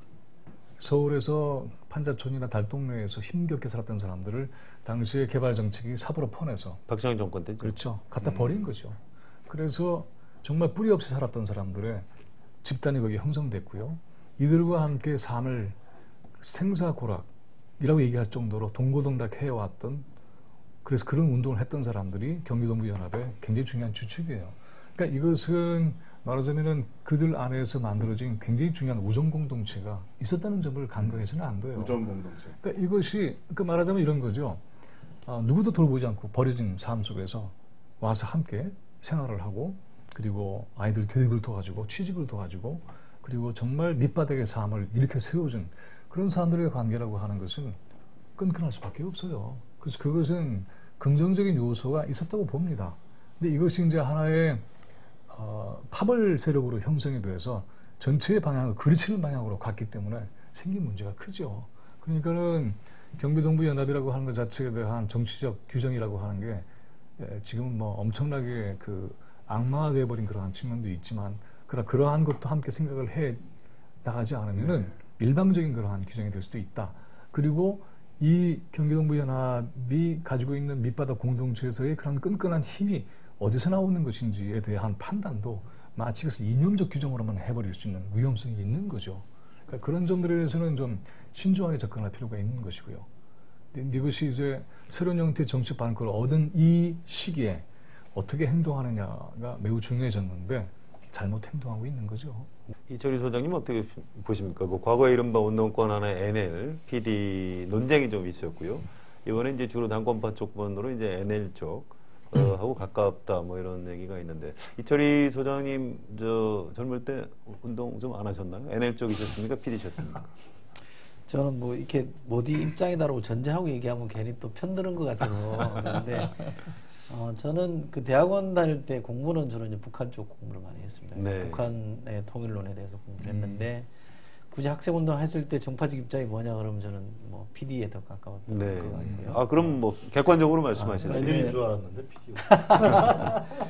서울에서 판자촌이나 달동네에서 힘겹게 살았던 사람들을 당시의 개발 정책이 삽으로 퍼내서 박정희 정권 때죠. 그렇죠. 갖다 버린 거죠. 그래서 정말 뿌리 없이 살았던 사람들의 집단이 거기 형성됐고요. 이들과 함께 삶을 생사고락이라고 얘기할 정도로 동고동락 해왔던, 그래서 그런 운동을 했던 사람들이 경기동부연합의 굉장히 중요한 주축이에요. 그러니까 이것은 말하자면은 그들 안에서 만들어진 굉장히 중요한 우정 공동체가 있었다는 점을 간과해서는 안 돼요. 우정 공동체. 그러니까 이것이 말하자면 이런 거죠. 누구도 돌보지 않고 버려진 삶 속에서 와서 함께 생활을 하고, 그리고 아이들 교육을 도와주고 취직을 도와주고, 그리고 정말 밑바닥의 삶을 이렇게 세워준 그런 사람들의 관계라고 하는 것은 끈끈할 수밖에 없어요. 그래서 그것은 긍정적인 요소가 있었다고 봅니다. 근데 이것이 이제 하나의 파벌 세력으로 형성이 돼서 전체의 방향을 그르치는 방향으로 갔기 때문에 생긴 문제가 크죠. 그러니까는 경기동부연합이라고 하는 것 자체에 대한 정치적 규정이라고 하는 게 지금은 뭐 엄청나게 그 악마화되어 버린 그러한 측면도 있지만, 그러한 것도 함께 생각을 해 나가지 않으면은 일방적인 그러한 규정이 될 수도 있다. 그리고 이 경기동부연합이 가지고 있는 밑바닥 공동체에서의 그런 끈끈한 힘이 어디서 나오는 것인지에 대한 판단도 마치 그것을 이념적 규정으로만 해버릴 수 있는 위험성이 있는 거죠. 그러니까 그런 점들에 대해서는 좀 신중하게 접근할 필요가 있는 것이고요. 이것이 이제 새로운 형태의 정치 반응을 얻은 이 시기에 어떻게 행동하느냐가 매우 중요해졌는데 잘못 행동하고 있는 거죠. 이철희 소장님 어떻게 보십니까? 그 과거에 이른바 운동권 하나의 NL, PD 논쟁이 좀 있었고요. 이번에 이제 주로 당권파 쪽번으로 이제 NL 쪽 하고 가깝다 뭐 이런 얘기가 있는데, 이철희 소장님 저 젊을 때 운동 좀 안 하셨나요? NL 쪽이셨습니까? PD셨습니까? 저는 뭐 이렇게 어디 입장이다라고 전제하고 얘기하면 괜히 또 편드는 것 같아서 그런데 저는 그 대학원 다닐 때 공부는 주로 이제 북한 쪽 공부를 많이 했습니다. 네. 북한의 통일론에 대해서 공부를 했는데 굳이 학생운동 했을 때 정파적 입장이 뭐냐 그러면 저는 뭐 PD에 더 가까웠던 것 같고요. 그럼 뭐 객관적으로 말씀하시는 거예요. PD인 줄 알았는데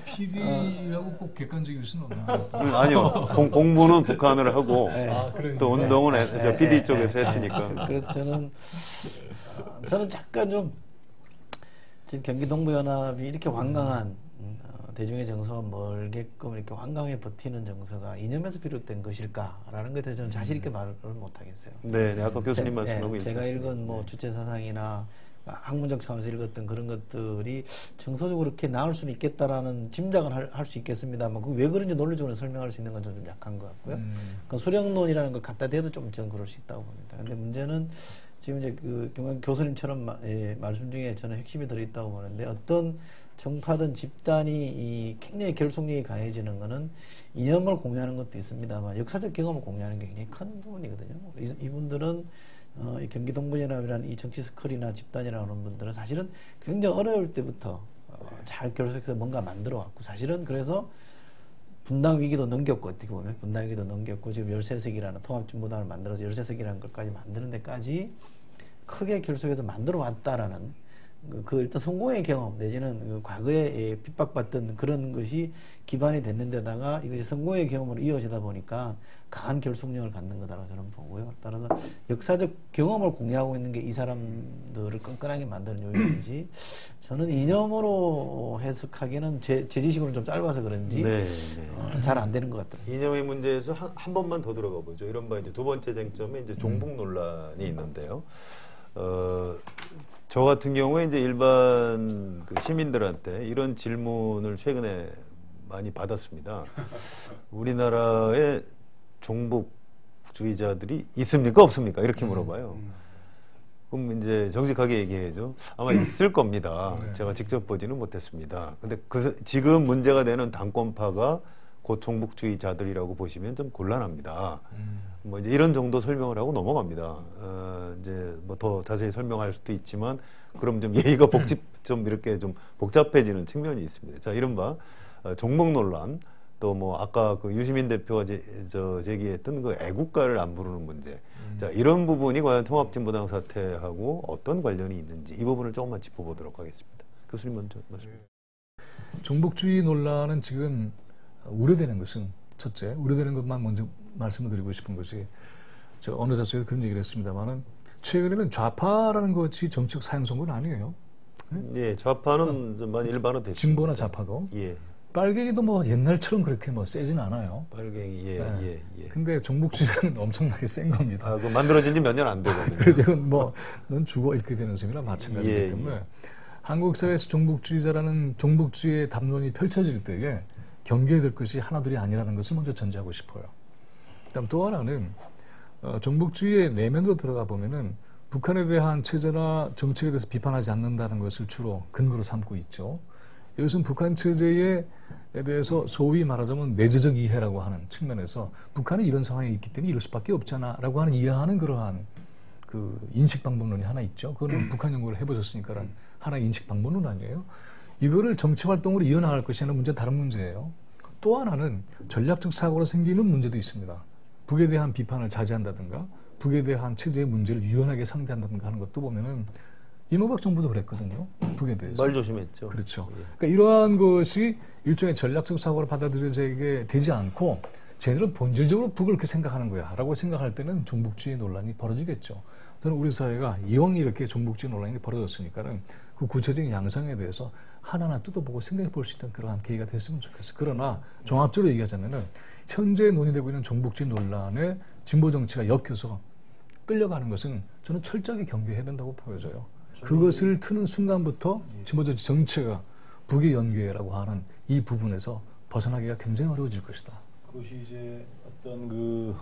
PD. PD라고 꼭 객관적일 수는 없는 것 같아요. 아니요. 공부는 북한을 하고 네. 또 운동은 저 PD 쪽에서 했으니까. 그래서 저는 잠깐 좀 지금 경기동부연합이 이렇게 완강한 대중의 정서와 멀게끔 이렇게 완강하게 버티는 정서가 이념에서 비롯된 것일까라는 것에 대해서 저는 자신 있게 말을 못 하겠어요. 네, 아까 교수님 말씀하고 제가 일치했습니다. 읽은 뭐 주체 사상이나 학문적 차원에서 읽었던 그런 것들이 정서적으로 그렇게 나올 수는 있겠다라는 짐작은 할 수 있겠습니다만 그 왜 그런지 논리적으로 설명할 수 있는 건 좀 약한 것 같고요. 그 수령론이라는 걸 갖다 대도 좀 저는 그럴 수 있다고 봅니다. 근데 문제는 지금 이제 그 김광 교수님처럼 말씀 중에 저는 핵심이 들어있다고 보는데, 어떤 정파든 집단이 굉장히 결속력이 강해지는 거는 이념을 공유하는 것도 있습니다만 역사적 경험을 공유하는 게 굉장히 큰 부분이거든요. 이분들은 이 경기동부연합이라는 이 정치 스컬이나 집단이라는 분들은 사실은 굉장히 어려울 때부터 잘 결속해서 뭔가 만들어 왔고 사실은 그래서 분당 위기도 넘겼고 어떻게 보면 분당 위기도 넘겼고 지금 13석이라는 통합진보당을 만들어서 13석이라는 것까지 만드는 데까지 크게 결속해서 만들어 왔다라는 그 일단 성공의 경험 내지는 그 과거에 핍박받던 그런 것이 기반이 됐는 데다가 이것이 성공의 경험으로 이어지다 보니까 강한 결속력을 갖는 거다라고 저는 보고요. 따라서 역사적 경험을 공유하고 있는 게 이 사람들을 끈끈하게 만드는 요인이지 저는 이념으로 해석하기에는 제 지식으로는 좀 짧아서 그런지 잘 안 되는 것 같더라고요. 이념의 문제에서 한 번만 더 들어가 보죠. 이른바 이제 두 번째 쟁점에 이제 종북 논란이 있는데요. 저 같은 경우에 이제 일반 그 시민들한테 이런 질문을 최근에 많이 받았습니다. 우리나라에 종북주의자들이 있습니까? 없습니까? 이렇게 물어봐요. 그럼 이제 정직하게 얘기해야죠. 아마 있을 겁니다. 제가 직접 보지는 못했습니다. 근데 지금 문제가 되는 당권파가 곧 종북주의자들이라고 보시면 좀 곤란합니다. 뭐 이제 이런 정도 설명을 하고 넘어갑니다. 이제 뭐 더 자세히 설명할 수도 있지만 그럼 좀 예의가 좀 이렇게 좀 복잡해지는 측면이 있습니다. 자, 이른바 종북 논란 또 뭐 아까 그 유시민 대표가 제기했던 그 애국가를 안 부르는 문제. 자, 이런 부분이 과연 통합진보당 사태하고 어떤 관련이 있는지 이 부분을 조금만 짚어보도록 하겠습니다. 교수님 먼저 말씀해 주세요. 종북주의 논란은 지금 우려되는 것은 첫째, 우려되는 것만 먼저 말씀을 드리고 싶은 것이 제가 어느 자체에서 그런 얘기를 했습니다만은 최근에는 좌파라는 것이 정치적 사형선고는 아니에요. 예, 좌파는 좀 많이 일반화됐죠. 진보나 좌파도. 예. 빨갱이도 뭐 옛날처럼 그렇게 뭐 세진 않아요. 빨갱이, 예. 근데 종북주의자는 엄청나게 센 겁니다. 그 만들어진 지 몇 년 안 되거든요. 그래서 이건 뭐, 넌 죽어 이렇게 되는 셈이나 마찬가지이기 때문에 한국 사회에서 종북주의자라는 종북주의의 담론이 펼쳐질 때에 경계될 것이 하나둘이 아니라는 것을 먼저 전제하고 싶어요. 그다음 또 하나는 종북주의의 내면으로 들어가 보면은 북한에 대한 체제나 정책에 대해서 비판하지 않는다는 것을 주로 근거로 삼고 있죠. 이것은 북한 체제에 대해서 소위 말하자면 내재적 이해라고 하는 측면에서 북한이 이런 상황이 있기 때문에 이럴 수밖에 없잖아라고 하는 이해하는 그러한 그 인식 방법론이 하나 있죠. 그거는 북한 연구를 해보셨으니까 하나의 인식 방법론 아니에요. 이거를 정치 활동으로 이어나갈 것이라는 문제는 다른 문제예요. 또 하나는 전략적 사고로 생기는 문제도 있습니다. 북에 대한 비판을 자제한다든가 북에 대한 체제의 문제를 유연하게 상대한다든가 하는 것도 보면은 이명박 정부도 그랬거든요. 북에 대해서. 말 조심했죠. 그렇죠. 그러니까 이러한 것이 일종의 전략적 사고로 받아들여지게 되지 않고 쟤네들은 본질적으로 북을 그렇게 생각하는 거야 라고 생각할 때는 종북주의 논란이 벌어지겠죠. 저는 우리 사회가 이왕 이렇게 종북주의 논란이 벌어졌으니까는 그 구체적인 양상에 대해서 하나하나 뜯어보고 생각해 볼 수 있는 그러한 계기가 됐으면 좋겠어요. 그러나 종합적으로 얘기하자면은 현재 논의되고 있는 종북주의 논란에 진보 정치가 엮여서 끌려가는 것은 저는 철저하게 경계해야 된다고 보여져요. 그것을 트는 순간부터 진보 정치 전체가 북의 연계라고 하는 이 부분에서 벗어나기가 굉장히 어려워질 것이다. 그것이 이제 어떤 그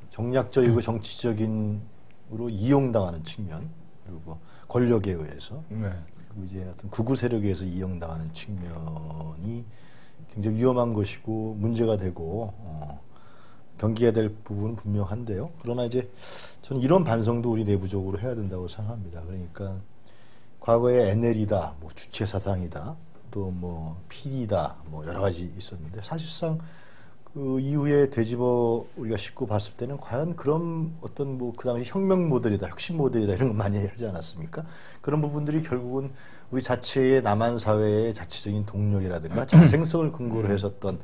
정략적이고 정치적인으로 이용당하는 측면 그리고 권력에 의해서 그리고 이제 어떤 극우 세력에 의해서 이용당하는 측면이 굉장히 위험한 것이고 문제가 되고 경계해야 될 부분은 분명한데요. 그러나 이제 저는 이런 반성도 우리 내부적으로 해야 된다고 생각합니다. 그러니까 과거에 NL이다, 뭐 주체 사상이다, 또 뭐 PD다, 뭐 여러 가지 있었는데 사실상 그 이후에 되짚어 우리가 싣고 봤을 때는 과연 그런 어떤 뭐 그 당시 혁명 모델이다, 혁신 모델이다 이런 거 많이 하지 않았습니까? 그런 부분들이 결국은 우리 자체의 남한 사회의 자체적인 동력이라든가 자생성을 근거로 했었던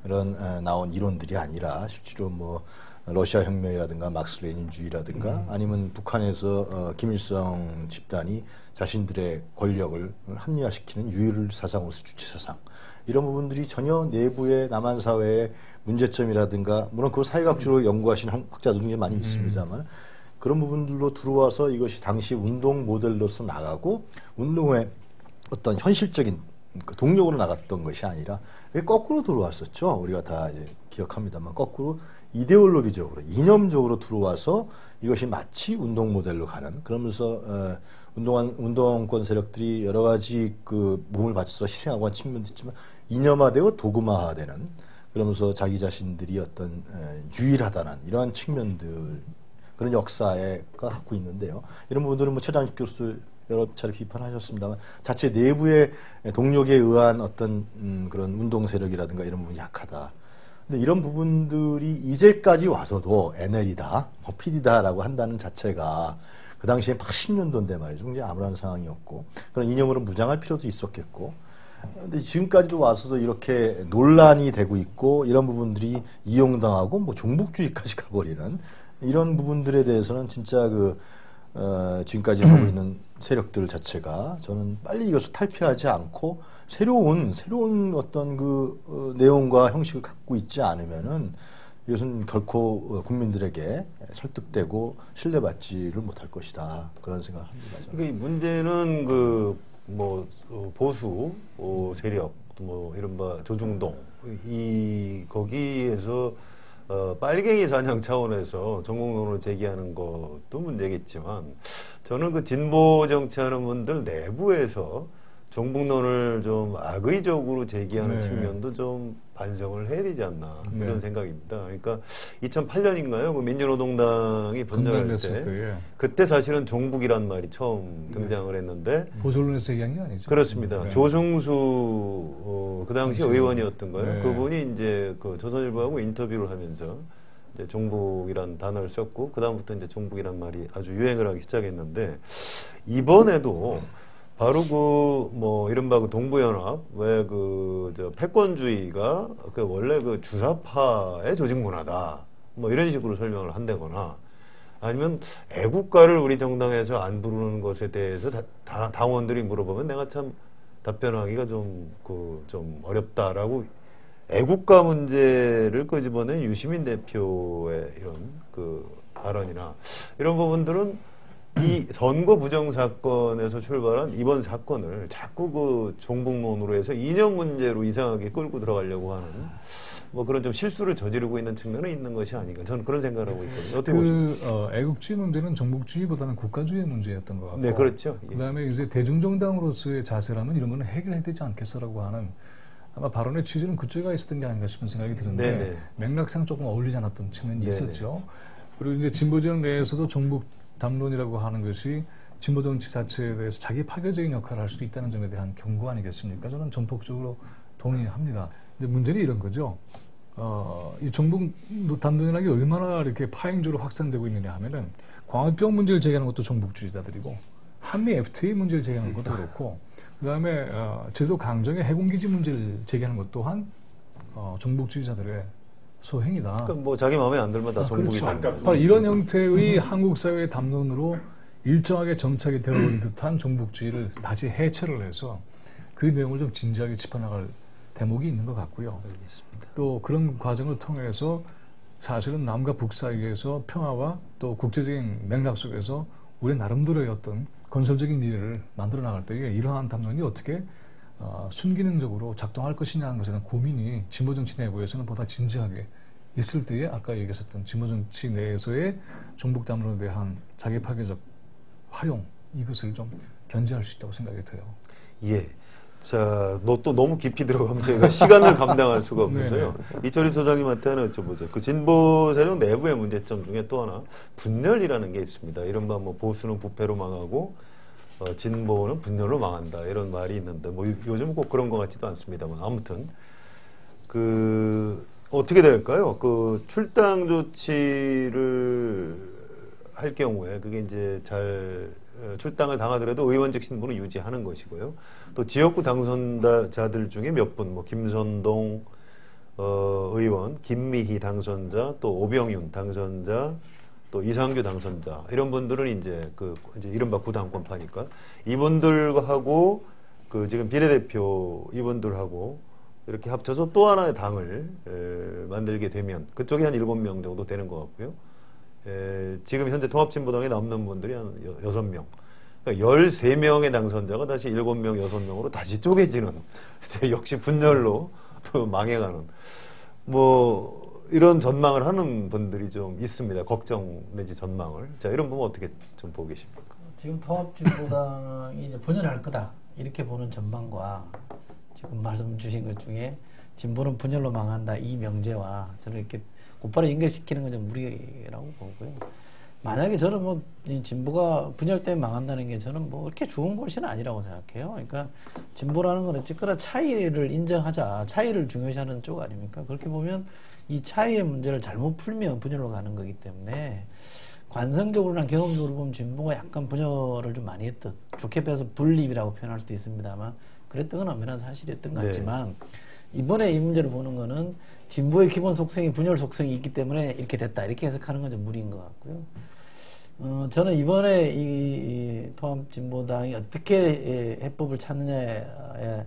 그런 나온 이론들이 아니라 실제로 뭐 러시아 혁명이라든가 막스 레닌주의라든가 아니면 북한에서 김일성 집단이 자신들의 권력을 합리화시키는 유일 사상으로서 주체 사상 이런 부분들이 전혀 내부의 남한 사회의 문제점이라든가 물론 그 사회학적으로 연구하신 학자들이 많이 있습니다만 그런 부분들로 들어와서 이것이 당시 운동 모델로서 나가고 운동의 어떤 현실적인 동력으로 나갔던 것이 아니라 거꾸로 들어왔었죠. 우리가 다 이제 기억합니다만 거꾸로 이데올로기적으로 이념적으로 들어와서 이것이 마치 운동 모델로 가는 그러면서 운동권 세력들이 여러 가지 그 몸을 바쳐서 희생하고 한 측면도 있지만 이념화되고 도구화되는 그러면서 자기 자신들이 어떤 유일하다는 이러한 측면들을 그런 역사가 갖고 있는데요. 이런 부분들은 뭐 최장식 교수 여러 차례 비판하셨습니다만 자체 내부의 동력에 의한 어떤 그런 운동 세력이라든가 이런 부분이 약하다. 근데 이런 부분들이 이제까지 와서도 NL이다, PD다라고 한다는 자체가 그 당시에 80년도인데 말이죠. 굉장히 암울한 상황이었고 그런 이념으로 무장할 필요도 있었겠고 근데 지금까지도 와서도 이렇게 논란이 되고 있고 이런 부분들이 이용당하고 뭐 종북주의까지 가버리는 이런 부분들에 대해서는 진짜 지금까지 하고 있는 세력들 자체가 저는 빨리 이것을 탈피하지 않고 새로운 어떤 내용과 형식을 갖고 있지 않으면은 이것은 결코 국민들에게 설득되고 신뢰받지를 못할 것이다. 그런 생각을 합니다. 그러니까 이 문제는 보수 세력, 이른바 조중동 거기에서 빨갱이 사냥 차원에서 전국론을 제기하는 것도 문제겠지만 저는 진보 정치하는 분들 내부에서 종북론을 좀 악의적으로 제기하는 측면도 좀 반성을 해야 되지 않나 그런 생각입니다. 그러니까 2008년인가요? 민주노동당이 분열할 때 그때 사실은 종북이란 말이 처음 등장을 했는데 보수론에서 얘기한 게 아니죠. 그렇습니다. 조승수 그 당시 의원이었던 거예요. 그분이 이제 조선일보하고 인터뷰를 하면서 이제 종북이란 단어를 썼고 그 다음부터 이제 종북이란 말이 아주 유행을 하기 시작했는데 이번에도 바로 이른바 동부연합, 패권주의가 원래 주사파의 조직 문화다. 이런 식으로 설명을 한다거나 아니면 애국가를 우리 정당에서 안 부르는 것에 대해서 당원들이 물어보면 내가 참 답변하기가 좀 어렵다라고 애국가 문제를 끄집어낸 유시민 대표의 이런 발언이나 이런 부분들은 이 선거 부정 사건에서 출발한 이번 사건을 자꾸 종북론으로 해서 이념 문제로 이상하게 끌고 들어가려고 하는 그런 좀 실수를 저지르고 있는 측면은 있는 것이 아닌가 저는 그런 생각을 하고 있거든요. 어떻게 보십니까? 애국주의 문제는 정북주의보다는 국가주의 문제였던 것 같고, 네, 그렇죠. 그다음에 이제 대중정당으로서의 자세라면 이런 거는 해결해야 되지 않겠어라고 하는 아마 발언의 취지는 그쪽에 있었던 게 아닌가 싶은 생각이 드는데 네네. 맥락상 조금 어울리지 않았던 측면이 있었죠. 그리고 이제 진보지역 내에서도 정북 담론이라고 하는 것이 진보 정치 자체에 대해서 자기 파괴적인 역할을 할 수도 있다는 점에 대한 경고 아니겠습니까? 저는 전폭적으로 동의합니다. 근데 문제는 이런 거죠. 이 정북 담론이라는 게 얼마나 이렇게 파행적으로 확산되고 있느냐 하면은 광우병 문제를 제기하는 것도 정북주의자들이고 한미 FTA 문제를 제기하는 것도 그렇고 그다음에 제도 강정의 해군기지 문제를 제기하는 것 또한 정북주의자들의 소행이다. 그러니까 자기 마음에 안 들면 다 종북이 그렇죠. 된다. 바로 이런 형태의 한국 사회의 담론으로 일정하게 정착이 되어온 듯한 종북주의를 다시 해체를 해서 그 내용을 좀 진지하게 짚어나갈 대목이 있는 것 같고요. 알겠습니다. 또 그런 과정을 통해서 사실은 남과 북 사이에서 평화와 또 국제적인 맥락 속에서 우리 나름대로의 어떤 건설적인 미래를 만들어 나갈 때에 이러한 담론이 어떻게 순기능적으로 작동할 것이냐 하는 것에 대한 고민이 진보정치 내부에서는 보다 진지하게 있을 때에 아까 얘기했었던 진보정치 내에서의 종북 담론에 대한 자기 파괴적 활용 이것을 좀 견제할 수 있다고 생각이 돼요. 예. 자, 또 너무 깊이 들어가면 저희가 시간을 감당할 수가 없어서요. 이철희 소장님한테 하나 여쭤보죠. 진보 세력 내부의 문제점 중에 또 하나 분열이라는 게 있습니다. 이른바 보수는 부패로 망하고 진보는 분열로 망한다 이런 말이 있는데 요즘은 꼭 그런 것 같지도 않습니다만 아무튼 어떻게 될까요? 출당 조치를 할 경우에 그게 이제 잘 출당을 당하더라도 의원직 신분을 유지하는 것이고요. 또 지역구 당선자들 중에 몇 분, 김선동 의원, 김미희 당선자, 또 오병윤 당선자, 또 이상규 당선자 이런 분들은 이제 이른바 구당권파니까 이분들하고 지금 비례대표 이분들하고 이렇게 합쳐서 또 하나의 당을 만들게 되면 그쪽이 한 7명 정도 되는 것 같고요. 지금 현재 통합진보당에 남는 분들이 한 6명. 그러니까 13명의 당선자가 다시 7명, 6명으로 다시 쪼개지는 역시 분열로 또 망해가는 이런 전망을 하는 분들이 좀 있습니다. 걱정 내지 전망을. 자, 이런 부분 어떻게 좀 보고 계십니까? 지금 통합진보당이 이제 분열할 거다 이렇게 보는 전망과 지금 말씀 주신 것 중에 진보는 분열로 망한다 이 명제와 저는 이렇게 곧바로 연결시키는 건 좀 무리라고 보고요. 만약에 저는 뭐 이 진보가 분열되면 망한다는 게 저는 뭐 그렇게 좋은 것은 아니라고 생각해요. 그러니까 진보라는 건 어쨌거나 차이를 인정하자, 차이를 중요시하는 쪽 아닙니까? 그렇게 보면 이 차이의 문제를 잘못 풀면 분열로 가는 거기 때문에 관성적으로나 경험적으로 보면 진보가 약간 분열을 좀 많이 했던, 좋게 빼서 분립이라고 표현할 수도 있습니다만 그랬던 건 엄연한 사실이었던 것 같지만 이번에 이 문제를 보는 거는 진보의 기본 속성이 분열 속성이 있기 때문에 이렇게 됐다 이렇게 해석하는 건 좀 무리인 것 같고요. 저는 이번에 이 통합진보당이 어떻게 해법을 찾느냐에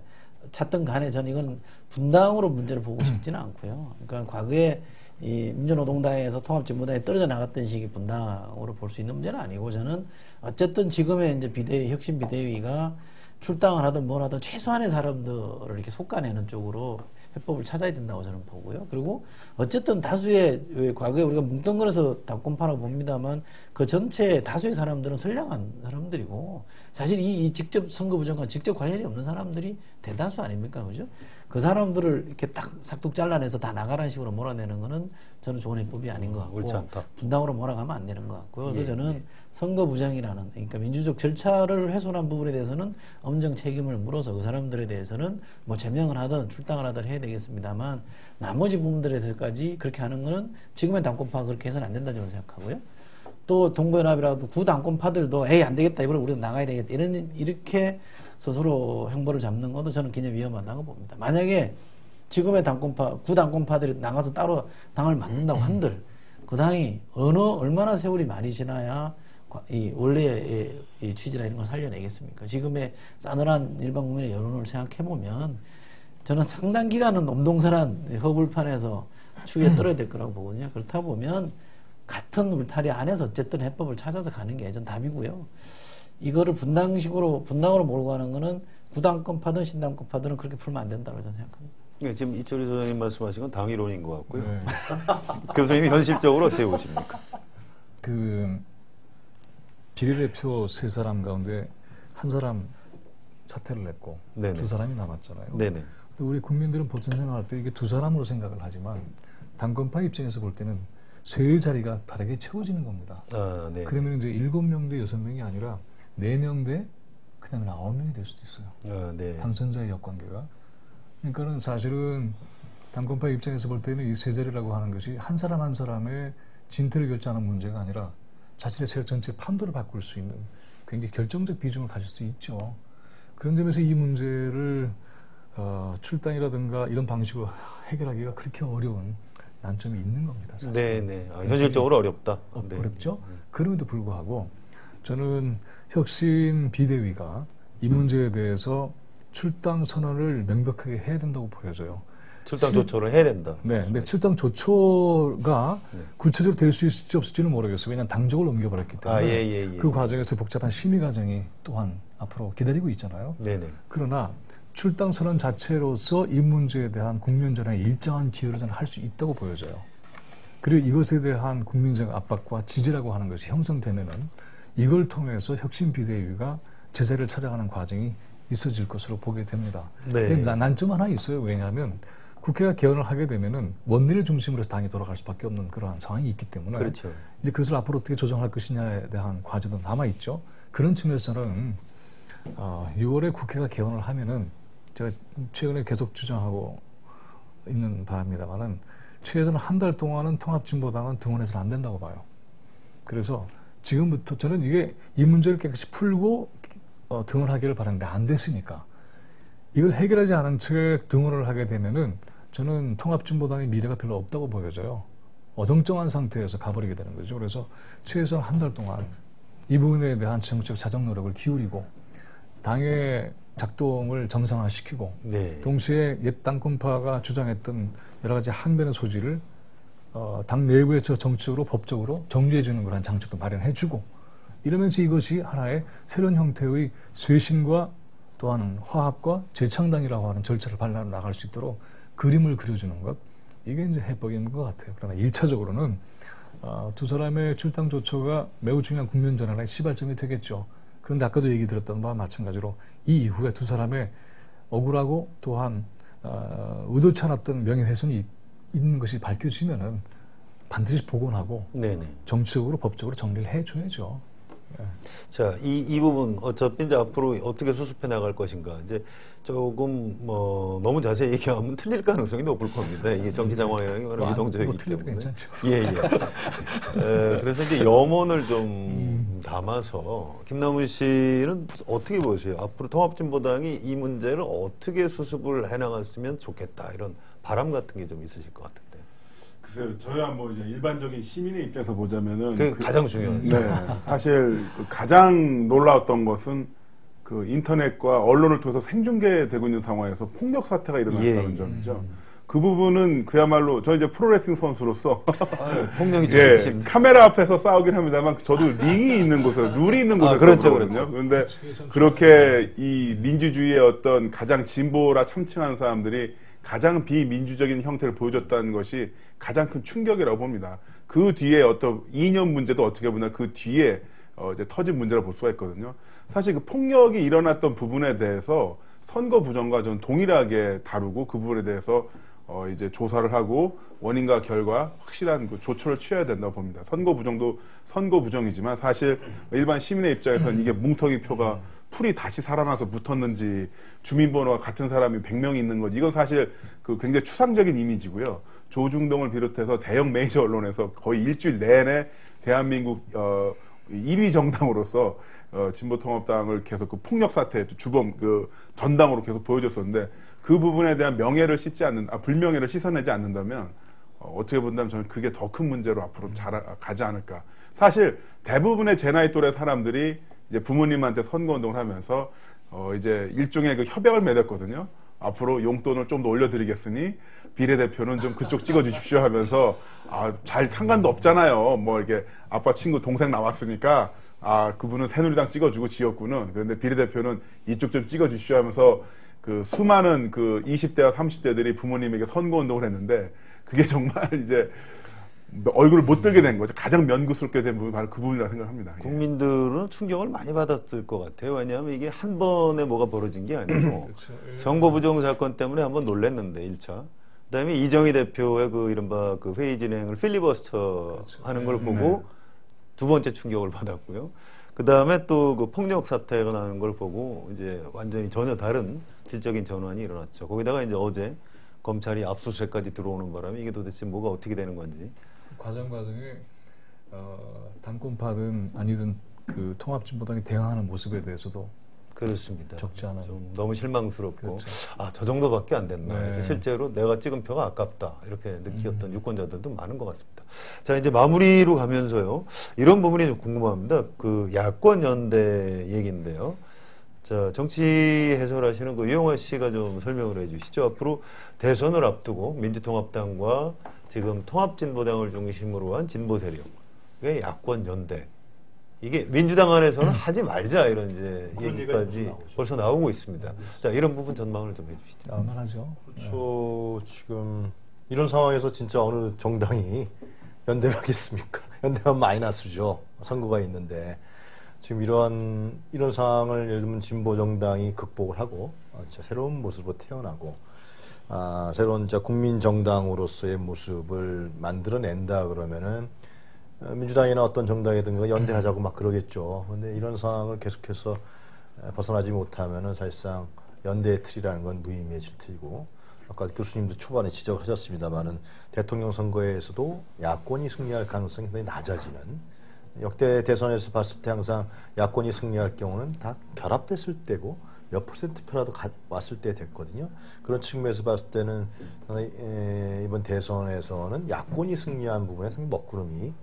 찾든 간에 저는 이건 분당으로 문제를 보고 싶지는 않고요. 그러니까 과거에 이 민주노동당에서 통합진보당에 떨어져 나갔던 식이 분당으로 볼 수 있는 문제는 아니고 저는 어쨌든 지금의 이제 비대위, 혁신 비대위가 출당을 하든 뭘 하든 최소한의 사람들을 이렇게 솎아내는 쪽으로 해법을 찾아야 된다고 저는 보고요. 그리고 어쨌든 다수의 과거에 우리가 뭉뚱그려서 당권파라고 봅니다만 그 전체 다수의 사람들은 선량한 사람들이고 사실 이 직접 선거 부정과 직접 관련이 없는 사람들이 대다수 아닙니까? 그죠? 그 사람들을 이렇게 딱 삭둑 잘라내서 다 나가라는 식으로 몰아내는 거는 저는 좋은 해법이 아닌 것 같고 옳지 않다. 분당으로 몰아가면 안 되는 것 같고요. 그래서 예, 저는 선거 부정이라는 그러니까 민주적 절차를 훼손한 부분에 대해서는 엄정 책임을 물어서 그 사람들에 대해서는 뭐 제명을 하든 출당을 하든 해야 되겠습니다만 나머지 부분들에 대해서까지 그렇게 하는 거는 지금의 당권파가 그렇게 해서는 안 된다고 저는 생각하고요. 또 동부연합이라도 구당권파들도 에이 안 되겠다 이번에 우리도 나가야 되겠다 이렇게 스스로 행보를 잡는 것도 저는 굉장히 위험하다고 봅니다. 만약에 지금의 당권파, 구당권파들이 나가서 따로 당을 만든다고 한들 그 당이 얼마나 세월이 많이 지나야 이 원래의 이 취지나 이런 걸 살려내겠습니까? 지금의 싸늘한 일반 국민의 여론을 생각해보면 저는 상당 기간은 엄동설한 허불판에서 추위에 떨어야 될 거라고 보거든요. 그렇다 보면 같은 울타리 안에서 어쨌든 해법을 찾아서 가는 게 전 답이고요. 이거를 분당으로 몰고 가는 거는 구당권파든 신당권파들은 그렇게 풀면 안 된다고 저는 생각합니다. 네, 지금 이철희 소장님 말씀하신 건 당이론인 것 같고요. 네. 교수님이 현실적으로 어떻게 보십니까? 그 비례대표 세 사람 가운데 한 사람 사퇴를 했고 네네. 두 사람이 남았잖아요. 네네. 우리 국민들은 보통 생각할 때 이게 두 사람으로 생각을 하지만 당권파 입장에서 볼 때는 세 자리가 다르게 채워지는 겁니다. 아, 네. 그러면 이제 7명 대 6명이 아니라 4명 대 그다음에 9명이 될 수도 있어요. 아, 네. 당선자의 역관계가. 그러니까는 사실은 당권파 입장에서 볼 때는 이 세 자리라고 하는 것이 한 사람 한 사람의 진퇴를 결정하는 문제가 아니라 자신의 세력 전체 판도를 바꿀 수 있는 굉장히 결정적 비중을 가질 수 있죠. 그런 점에서 이 문제를 출당이라든가 이런 방식으로 해결하기가 그렇게 어려운 난점이 있는 겁니다. 사실. 네네. 아, 현실적으로 어렵다. 네. 어렵죠. 그럼에도 불구하고 저는 혁신 비대위가 이 문제에 대해서 출당 선언을 명백하게 해야 된다고 보여져요. 출당 조처를 해야 된다. 네, 근데 출당 조처가 구체적으로 될 수 있을지 없을지는 모르겠어요. 왜냐하면 당적을 옮겨버렸기 때문에 아, 예. 그 과정에서 복잡한 심의 과정이 또한 앞으로 기다리고 있잖아요. 네네. 그러나 출당 선언 자체로서 이 문제에 대한 국민전환에 일정한 기여를 저는 할 수 있다고 보여져요. 그리고 이것에 대한 국민적 압박과 지지라고 하는 것이 형성되면은 이걸 통해서 혁신 비대위가 제자리를 찾아가는 과정이 있어질 것으로 보게 됩니다. 네. 난점 하나 있어요. 왜냐하면 국회가 개헌을 하게 되면은 원내를 중심으로 해서 당이 돌아갈 수밖에 없는 그러한 상황이 있기 때문에 그렇죠. 이제 그것을 앞으로 어떻게 조정할 것이냐에 대한 과제도 남아 있죠. 그런 측면에서는 6월에 국회가 개헌을 하면은 제가 최근에 계속 주장하고 있는 바입니다만은 최소한 한 달 동안은 통합진보당은 등원해서는 안 된다고 봐요. 그래서 지금부터 저는 이 문제를 깨끗이 풀고 등원하기를 바라는데 안 됐으니까 이걸 해결하지 않은 채 등원을 하게 되면은 저는 통합진보당의 미래가 별로 없다고 보여져요. 어정쩡한 상태에서 가버리게 되는 거죠. 그래서 최소한 한 달 동안 이 부분에 대한 정책 자정 노력을 기울이고 당의 작동을 정상화시키고 네. 동시에 옛 당권파가 주장했던 여러 가지 항변의 소지를 당 내부에서 정치적으로 법적으로 정리해주는 그런 장치도 마련해주고 이러면서 이것이 하나의 새로운 형태의 쇄신과 또한 화합과 재창당이라고 하는 절차를 밟아 나갈 수 있도록 그림을 그려주는 것 이게 이제 해법인 것 같아요. 그러나 1차적으로는 두 사람의 출당 조처가 매우 중요한 국면 전환의 시발점이 되겠죠. 그런데 아까도 얘기 드렸던 바와 마찬가지로 이 이후에 두 사람의 억울하고 또한 의도치 않았던 명예훼손이 있는 것이 밝혀지면은 반드시 복원하고 네네. 정치적으로 법적으로 정리를 해줘야죠. 자, 이 부분 어차피 이제 앞으로 어떻게 수습해 나갈 것인가. 이제 조금 뭐 너무 자세히 얘기하면 틀릴 가능성이 높을 겁니다. 이게 정치 상황이라는 게 워낙 유동적이기 틀려도 때문에. 괜찮죠. 예, 예. 그래서 이제 염원을 좀 담아서 김남훈 씨는 어떻게 보세요? 앞으로 통합진보당이 이 문제를 어떻게 수습을 해나갔으면 좋겠다 이런 바람 같은 게 좀 있으실 것 같은데. 글쎄요, 저야 뭐 이제 일반적인 시민의 입장에서 보자면은 그게 가장 중요하죠. 네, 사실 가장 놀라웠던 것은 그 인터넷과 언론을 통해서 생중계되고 있는 상황에서 폭력 사태가 일어났다는 예. 점이죠. 그 부분은 그야말로 저 이제 프로레슬링 선수로서 폭력이 예, 좀 카메라 앞에서 싸우긴 합니다만 저도 링이 있는 곳에 룰이 있는 곳에서 그렇죠, 싸우거든요. 그런데 그렇게 이 민주주의의 어떤 가장 진보라 참칭한 사람들이 가장 비민주적인 형태를 보여줬다는 것이 가장 큰 충격이라고 봅니다. 그 뒤에 어떤 이념 문제도 어떻게 보면 그 뒤에 이제 터진 문제라고 볼 수가 있거든요. 사실 그 폭력이 일어났던 부분에 대해서 선거 부정과 저는 동일하게 다루고 그 부분에 대해서 이제 조사를 하고 원인과 결과 확실한 그 조처를 취해야 된다고 봅니다. 선거 부정도 선거 부정이지만 사실 일반 시민의 입장에서는 이게 뭉텅이 표가 풀이 다시 살아나서 붙었는지 주민번호가 같은 사람이 100명이 있는 거지. 이건 사실 그 굉장히 추상적인 이미지고요. 조중동을 비롯해서 대형 메이저 언론에서 거의 일주일 내내 대한민국 1위 정당으로서 진보통합당을 계속 그 폭력 사태 주범 그 전당으로 계속 보여줬었는데 그 부분에 대한 명예를 씻지 않는 불명예를 씻어내지 않는다면 어떻게 본다면 저는 그게 더 큰 문제로 앞으로 가지 않을까. 사실 대부분의 제 나이 또래 사람들이 이제 부모님한테 선거운동을 하면서 이제 일종의 그 협약을 맺었거든요. 앞으로 용돈을 좀 더 올려드리겠으니 비례대표는 좀 그쪽 찍어주십시오 하면서 잘 상관도 없잖아요. 뭐 이렇게 아빠 친구 동생 나왔으니까 그분은 새누리당 찍어주고 지역구는 그런데 비례대표는 이쪽 좀 찍어주십시오 하면서 그 수많은 그 20대와 30대들이 부모님에게 선거운동을 했는데 그게 정말 이제 얼굴을 못 들게 된 거죠. 가장 면구스럽게 된 부분이 바로 그 부분이라고 생각합니다. 국민들은 충격을 많이 받았을 것 같아요. 왜냐하면 이게 한 번에 뭐가 벌어진 게 아니고 그렇죠. 선거 부정 사건 때문에 한번 놀랬는데 1차. 그다음에 이정희 대표의 그 이른바 그 회의 진행을 필리버스터 그렇죠. 하는 걸 보고 두 번째 충격을 받았고요. 그다음에 또 그 폭력 사태가 나는 걸 보고 이제 완전히 전혀 다른 질적인 전환이 일어났죠. 거기다가 이제 어제 검찰이 압수수색까지 들어오는 바람에 이게 도대체 뭐가 어떻게 되는 건지. 과정에 당권파든 아니든 그 통합진보당이 대응하는 모습에 대해서도 그렇습니다. 적지 않은 좀 너무 실망스럽고 그렇죠. 저 정도밖에 안 됐나. 네. 그래서 실제로 내가 찍은 표가 아깝다 이렇게 느꼈던 유권자들도 많은 것 같습니다. 자, 이제 마무리로 가면서요. 이런 부분이 좀 궁금합니다. 그 야권 연대 얘기인데요. 자, 정치 해설하시는 그 유영하 씨가 좀 설명을 해주시죠. 앞으로 대선을 앞두고 민주통합당과 지금 통합진보당을 중심으로 한 진보 세력의 야권 연대. 이게 민주당 안에서는 하지 말자 이런 이제 얘기까지 벌써 나오고 있습니다. 자, 이런 부분 전망을 좀 해주시죠. 나만하죠. 그렇죠. 지금 이런 상황에서 진짜 어느 정당이 연대를 하겠습니까? 연대하면 마이너스죠. 선거가 있는데 지금 이런 상황을 예를 들면 진보 정당이 극복을 하고 진짜 새로운 모습으로 태어나고 새로운 진짜 국민 정당으로서의 모습을 만들어낸다 그러면은 민주당이나 어떤 정당이든가 연대하자고 막 그러겠죠. 그런데 이런 상황을 계속해서 벗어나지 못하면은 사실상 연대의 틀이라는 건 무의미해질 테고 아까 교수님도 초반에 지적을 하셨습니다만은 대통령 선거에서도 야권이 승리할 가능성이 굉장히 낮아지는 역대 대선에서 봤을 때 항상 야권이 승리할 경우는 다 결합됐을 때고 몇 %표라도 왔을 때 됐거든요. 그런 측면에서 봤을 때는 이번 대선에서는 야권이 승리한 부분에 상당히 먹구름이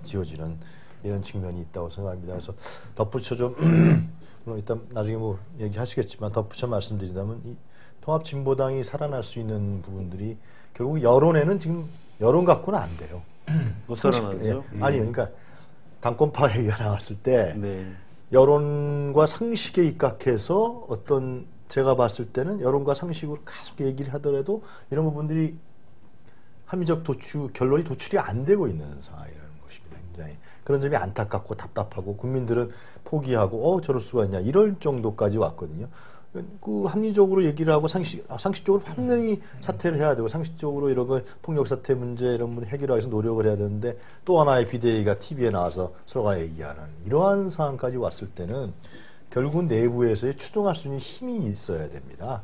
지어지는 이런 측면이 있다고 생각합니다. 그래서 덧붙여 좀 물론 일단 나중에 뭐 얘기하시겠지만 덧붙여 말씀드린다면 이 통합진보당이 살아날 수 있는 부분들이 결국 여론에는 지금 여론 갖고는 안 돼요. 못 살아나죠. 아니 그러니까 당권파 얘기가 나왔을 때 네. 여론과 상식에 입각해서 어떤 제가 봤을 때는 여론과 상식으로 계속 얘기를 하더라도 이런 부분들이 합리적 결론이 도출이 안 되고 있는 상황이라는 것입니다. 굉장히 그런 점이 안타깝고 답답하고 국민들은 포기하고 저럴 수가 있냐 이럴 정도까지 왔거든요. 그 합리적으로 얘기를 하고 상식적으로 분명히 사퇴를 해야 되고 상식적으로 이런 걸 폭력 사태 문제 이런 문 해결하기 위해서 노력을 해야 되는데 또 하나의 비대위가 TV에 나와서 서로가 얘기하는 이러한 상황까지 왔을 때는 결국 내부에서의 추동할 수 있는 힘이 있어야 됩니다.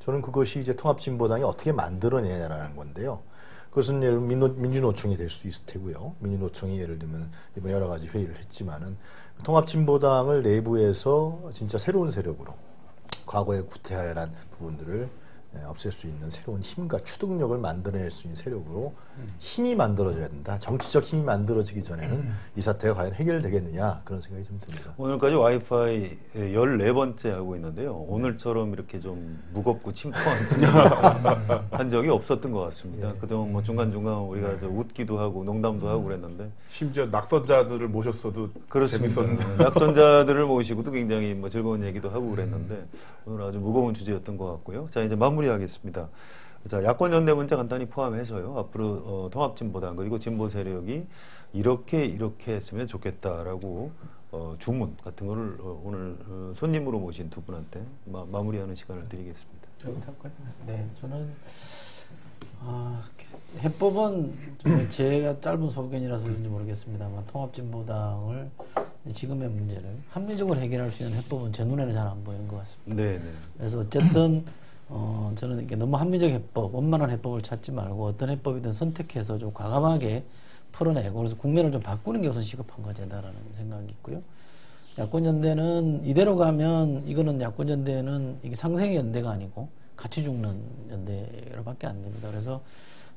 저는 그것이 이제 통합진보당이 어떻게 만들어내냐라는 건데요. 그것은 예를 들면 민주노총이 될 수 있을 테고요. 민주노총이 예를 들면 이번 여러 가지 회의를 했지만은 통합진보당을 내부에서 진짜 새로운 세력으로 과거에 구태하여난 부분들을 없앨 수 있는 새로운 힘과 추동력을 만들어낼 수 있는 세력으로 힘이 만들어져야 된다. 정치적 힘이 만들어지기 전에는 이 사태가 과연 해결되겠느냐 그런 생각이 좀 듭니다. 오늘까지 와이파이 14번째 하고 있는데요. 오늘처럼 이렇게 좀 무겁고 침통한 분위기를 한 적이 없었던 것 같습니다. 그동안 뭐 중간중간 우리가 저 웃기도 하고 농담도 하고 그랬는데 심지어 낙선자들을 모셨어도 그렇습니다. 재밌었는데 낙선자들을 모시고도 굉장히 뭐 즐거운 얘기도 하고 그랬는데 오늘 아주 무거운 주제였던 것 같고요. 자, 이제 마무리하겠습니다. 자, 야권연대 문제 간단히 포함해서요. 앞으로 통합진보당 그리고 진보 세력이 이렇게 했으면 좋겠다라고 주문 같은 거를 오늘 손님으로 모신 두 분한테 마무리하는 시간을 드리겠습니다. 네, 저는 해법은 제가 짧은 소견이라서 그런지 모르겠습니다만 통합진보당을 지금의 문제를 합리적으로 해결할 수 있는 해법은 제 눈에는 잘 안 보이는 것 같습니다. 네. 그래서 어쨌든 저는 이게 너무 합리적 해법, 원만한 해법을 찾지 말고 어떤 해법이든 선택해서 좀 과감하게 풀어내고 그래서 국면을 좀 바꾸는 게 우선 시급한 과제다라는 생각이 있고요. 야권연대는 이대로 가면 이거는 야권연대는 이게 상생의 연대가 아니고 같이 죽는 연대로밖에 안 됩니다. 그래서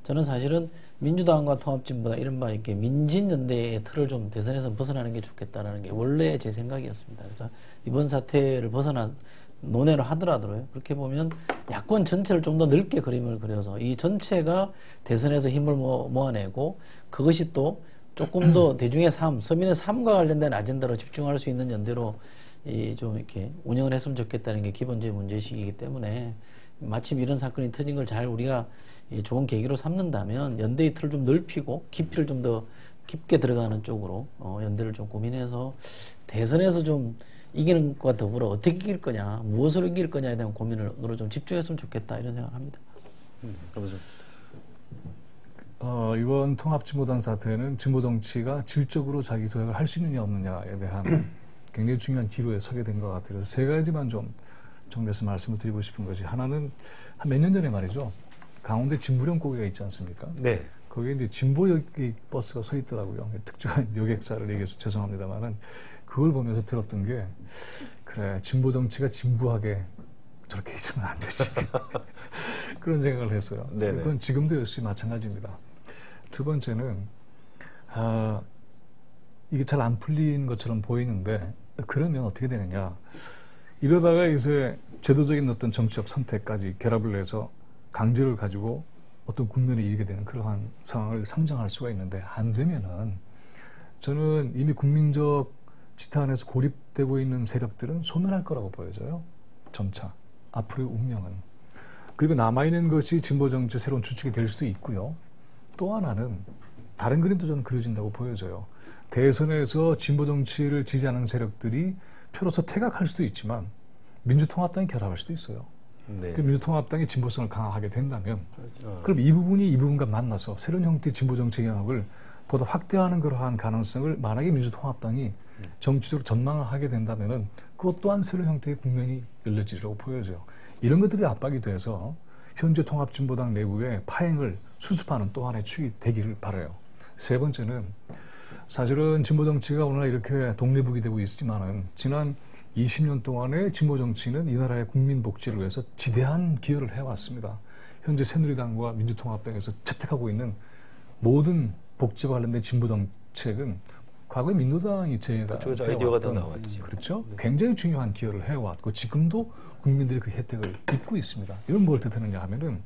저는 사실은 민주당과 통합진보당 이른바 이렇게 민진연대의 틀을 좀 대선에서 벗어나는 게 좋겠다라는 게 원래 제 생각이었습니다. 그래서 이번 사태를 논의를 하더라도요. 그렇게 보면 야권 전체를 좀 더 넓게 그림을 그려서 이 전체가 대선에서 힘을 모아내고 그것이 또 조금 더 대중의 삶, 서민의 삶과 관련된 아젠다로 집중할 수 있는 연대로 좀 이렇게 운영을 했으면 좋겠다는 게 기본적인 문제의식이기 때문에 마침 이런 사건이 터진 걸 잘 우리가 좋은 계기로 삼는다면 연대의 틀을 좀 넓히고 깊이를 좀 더 깊게 들어가는 쪽으로 연대를 좀 고민해서 대선에서 좀 이기는 것과 더불어 어떻게 이길 거냐, 무엇으로 이길 거냐에 대한 고민으로 좀 집중했으면 좋겠다 이런 생각을 합니다. 이번 통합진보당 사태는 진보정치가 질적으로 자기 도약을 할 수 있느냐 없느냐에 대한 굉장히 중요한 기로에 서게 된 것 같아요. 그래서 세 가지만 좀 정리해서 말씀을 드리고 싶은 것이 하나는 한 몇 년 전에 말이죠. 강원도에 진부령 고개가 있지 않습니까? 네. 거기에 이제 진보역이 버스가 서 있더라고요. 특정한 여객사를 얘기해서 죄송합니다만은 그걸 보면서 들었던 게 그래 진보 정치가 진부하게 저렇게 있으면 안 되지 그런 생각을 했어요. 네네. 그건 지금도 역시 마찬가지입니다. 두 번째는 이게 잘 안 풀린 것처럼 보이는데 그러면 어떻게 되느냐 이러다가 이제 제도적인 어떤 정치적 선택까지 결합을 해서 강제를 가지고 어떤 국면에 이르게 되는 그러한 상황을 상정할 수가 있는데 안 되면은 저는 이미 국민적 지탄에서 고립되고 있는 세력들은 소멸할 거라고 보여져요. 점차 앞으로의 운명은. 그리고 남아있는 것이 진보정치 새로운 주축이 될 수도 있고요. 또 하나는 다른 그림도 저는 그려진다고 보여져요. 대선에서 진보정치를 지지하는 세력들이 표로서 퇴각할 수도 있지만 민주통합당이 결합할 수도 있어요. 네. 그 민주통합당이 진보성을 강화하게 된다면 그럼 이 부분이 이 부분과 만나서 새로운 형태의 진보정치 영역을 보다 확대하는 그러한 가능성을 만약에 민주통합당이 정치적으로 전망을 하게 된다면은 그것 또한 새로운 형태의 국면이 열려지리라고 보여져요. 이런 것들이 압박이 돼서 현재 통합진보당 내부의 파행을 수습하는 또 하나의 축이 되기를 바라요. 세 번째는 사실은 진보정치가 오늘날 이렇게 독립국이 되고 있지만은 지난 20년 동안의 진보정치는 이 나라의 국민 복지를 위해서 지대한 기여를 해왔습니다. 현재 새누리당과 민주통합당에서 채택하고 있는 모든 복지와 관련된 진보정책은 과거에 민주당이 제가 그쪽에서 아이디어가 더 나왔지. 그렇죠. 굉장히 중요한 기여를 해왔고 지금도 국민들이 그 혜택을 입고 있습니다. 이건 뭘 뜻하느냐 하면은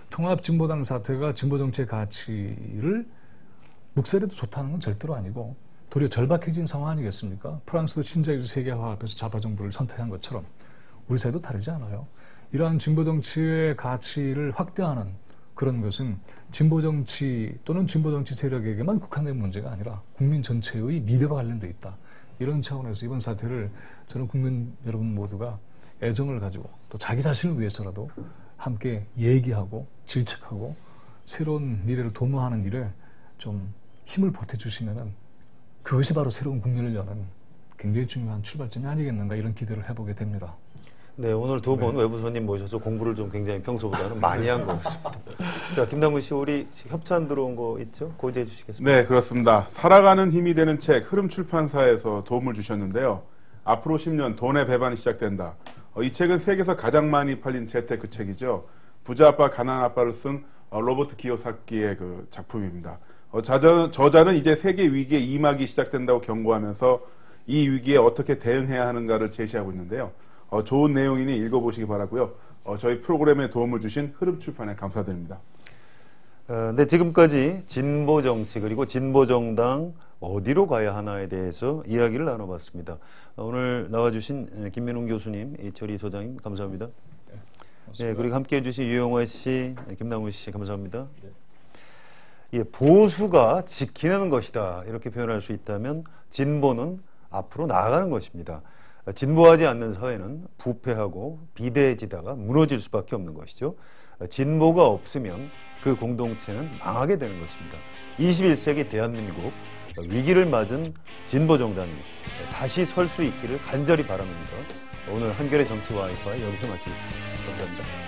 통합진보당 사태가 진보정치의 가치를 묵살해도 좋다는 건 절대로 아니고 도리어 절박해진 상황 아니겠습니까? 프랑스도 신자유주의 세계화합에서 좌파 정부를 선택한 것처럼 우리 사회도 다르지 않아요. 이러한 진보정치의 가치를 확대하는 그런 것은 진보정치 또는 진보정치 세력에게만 국한된 문제가 아니라 국민 전체의 미래와 관련돼 있다. 이런 차원에서 이번 사태를 저는 국민 여러분 모두가 애정을 가지고 또 자기 자신을 위해서라도 함께 얘기하고 질책하고 새로운 미래를 도모하는 일에 좀 힘을 보태주시면은 그것이 바로 새로운 국면을 여는 굉장히 중요한 출발점이 아니겠는가 이런 기대를 해보게 됩니다. 네, 오늘 두 분 외부 손님 모셔서 공부를 좀 굉장히 평소보다는 많이 한 것 같습니다. 자, 김남근 씨, 우리 협찬 들어온 거 있죠? 고지해 주시겠습니까? 네, 그렇습니다. 살아가는 힘이 되는 책 흐름 출판사에서 도움을 주셨는데요. 앞으로 10년 돈의 배반이 시작된다. 이 책은 세계에서 가장 많이 팔린 재테크 책이죠. 부자 아빠 가난한 아빠를 쓴 로버트 키요사키의 그 작품입니다. 저자는 이제 세계 위기의 2막이 시작된다고 경고하면서 이 위기에 어떻게 대응해야 하는가를 제시하고 있는데요. 좋은 내용이니 읽어보시기 바라고요. 저희 프로그램에 도움을 주신 흐름출판에 감사드립니다. 네, 지금까지 진보정치 그리고 진보정당 어디로 가야 하나에 대해서 이야기를 나눠봤습니다. 오늘 나와주신 김민웅 교수님, 이철희 소장님 감사합니다. 네, 그리고 함께해 주신 유영화 씨, 김남훈 씨 감사합니다. 예, 보수가 지키는 것이다 이렇게 표현할 수 있다면 진보는 앞으로 나아가는 것입니다. 진보하지 않는 사회는 부패하고 비대해지다가 무너질 수밖에 없는 것이죠. 진보가 없으면 그 공동체는 망하게 되는 것입니다. 21세기 대한민국 위기를 맞은 진보정당이 다시 설 수 있기를 간절히 바라면서 오늘 한겨레 정치 와이파이 여기서 마치겠습니다. 감사합니다.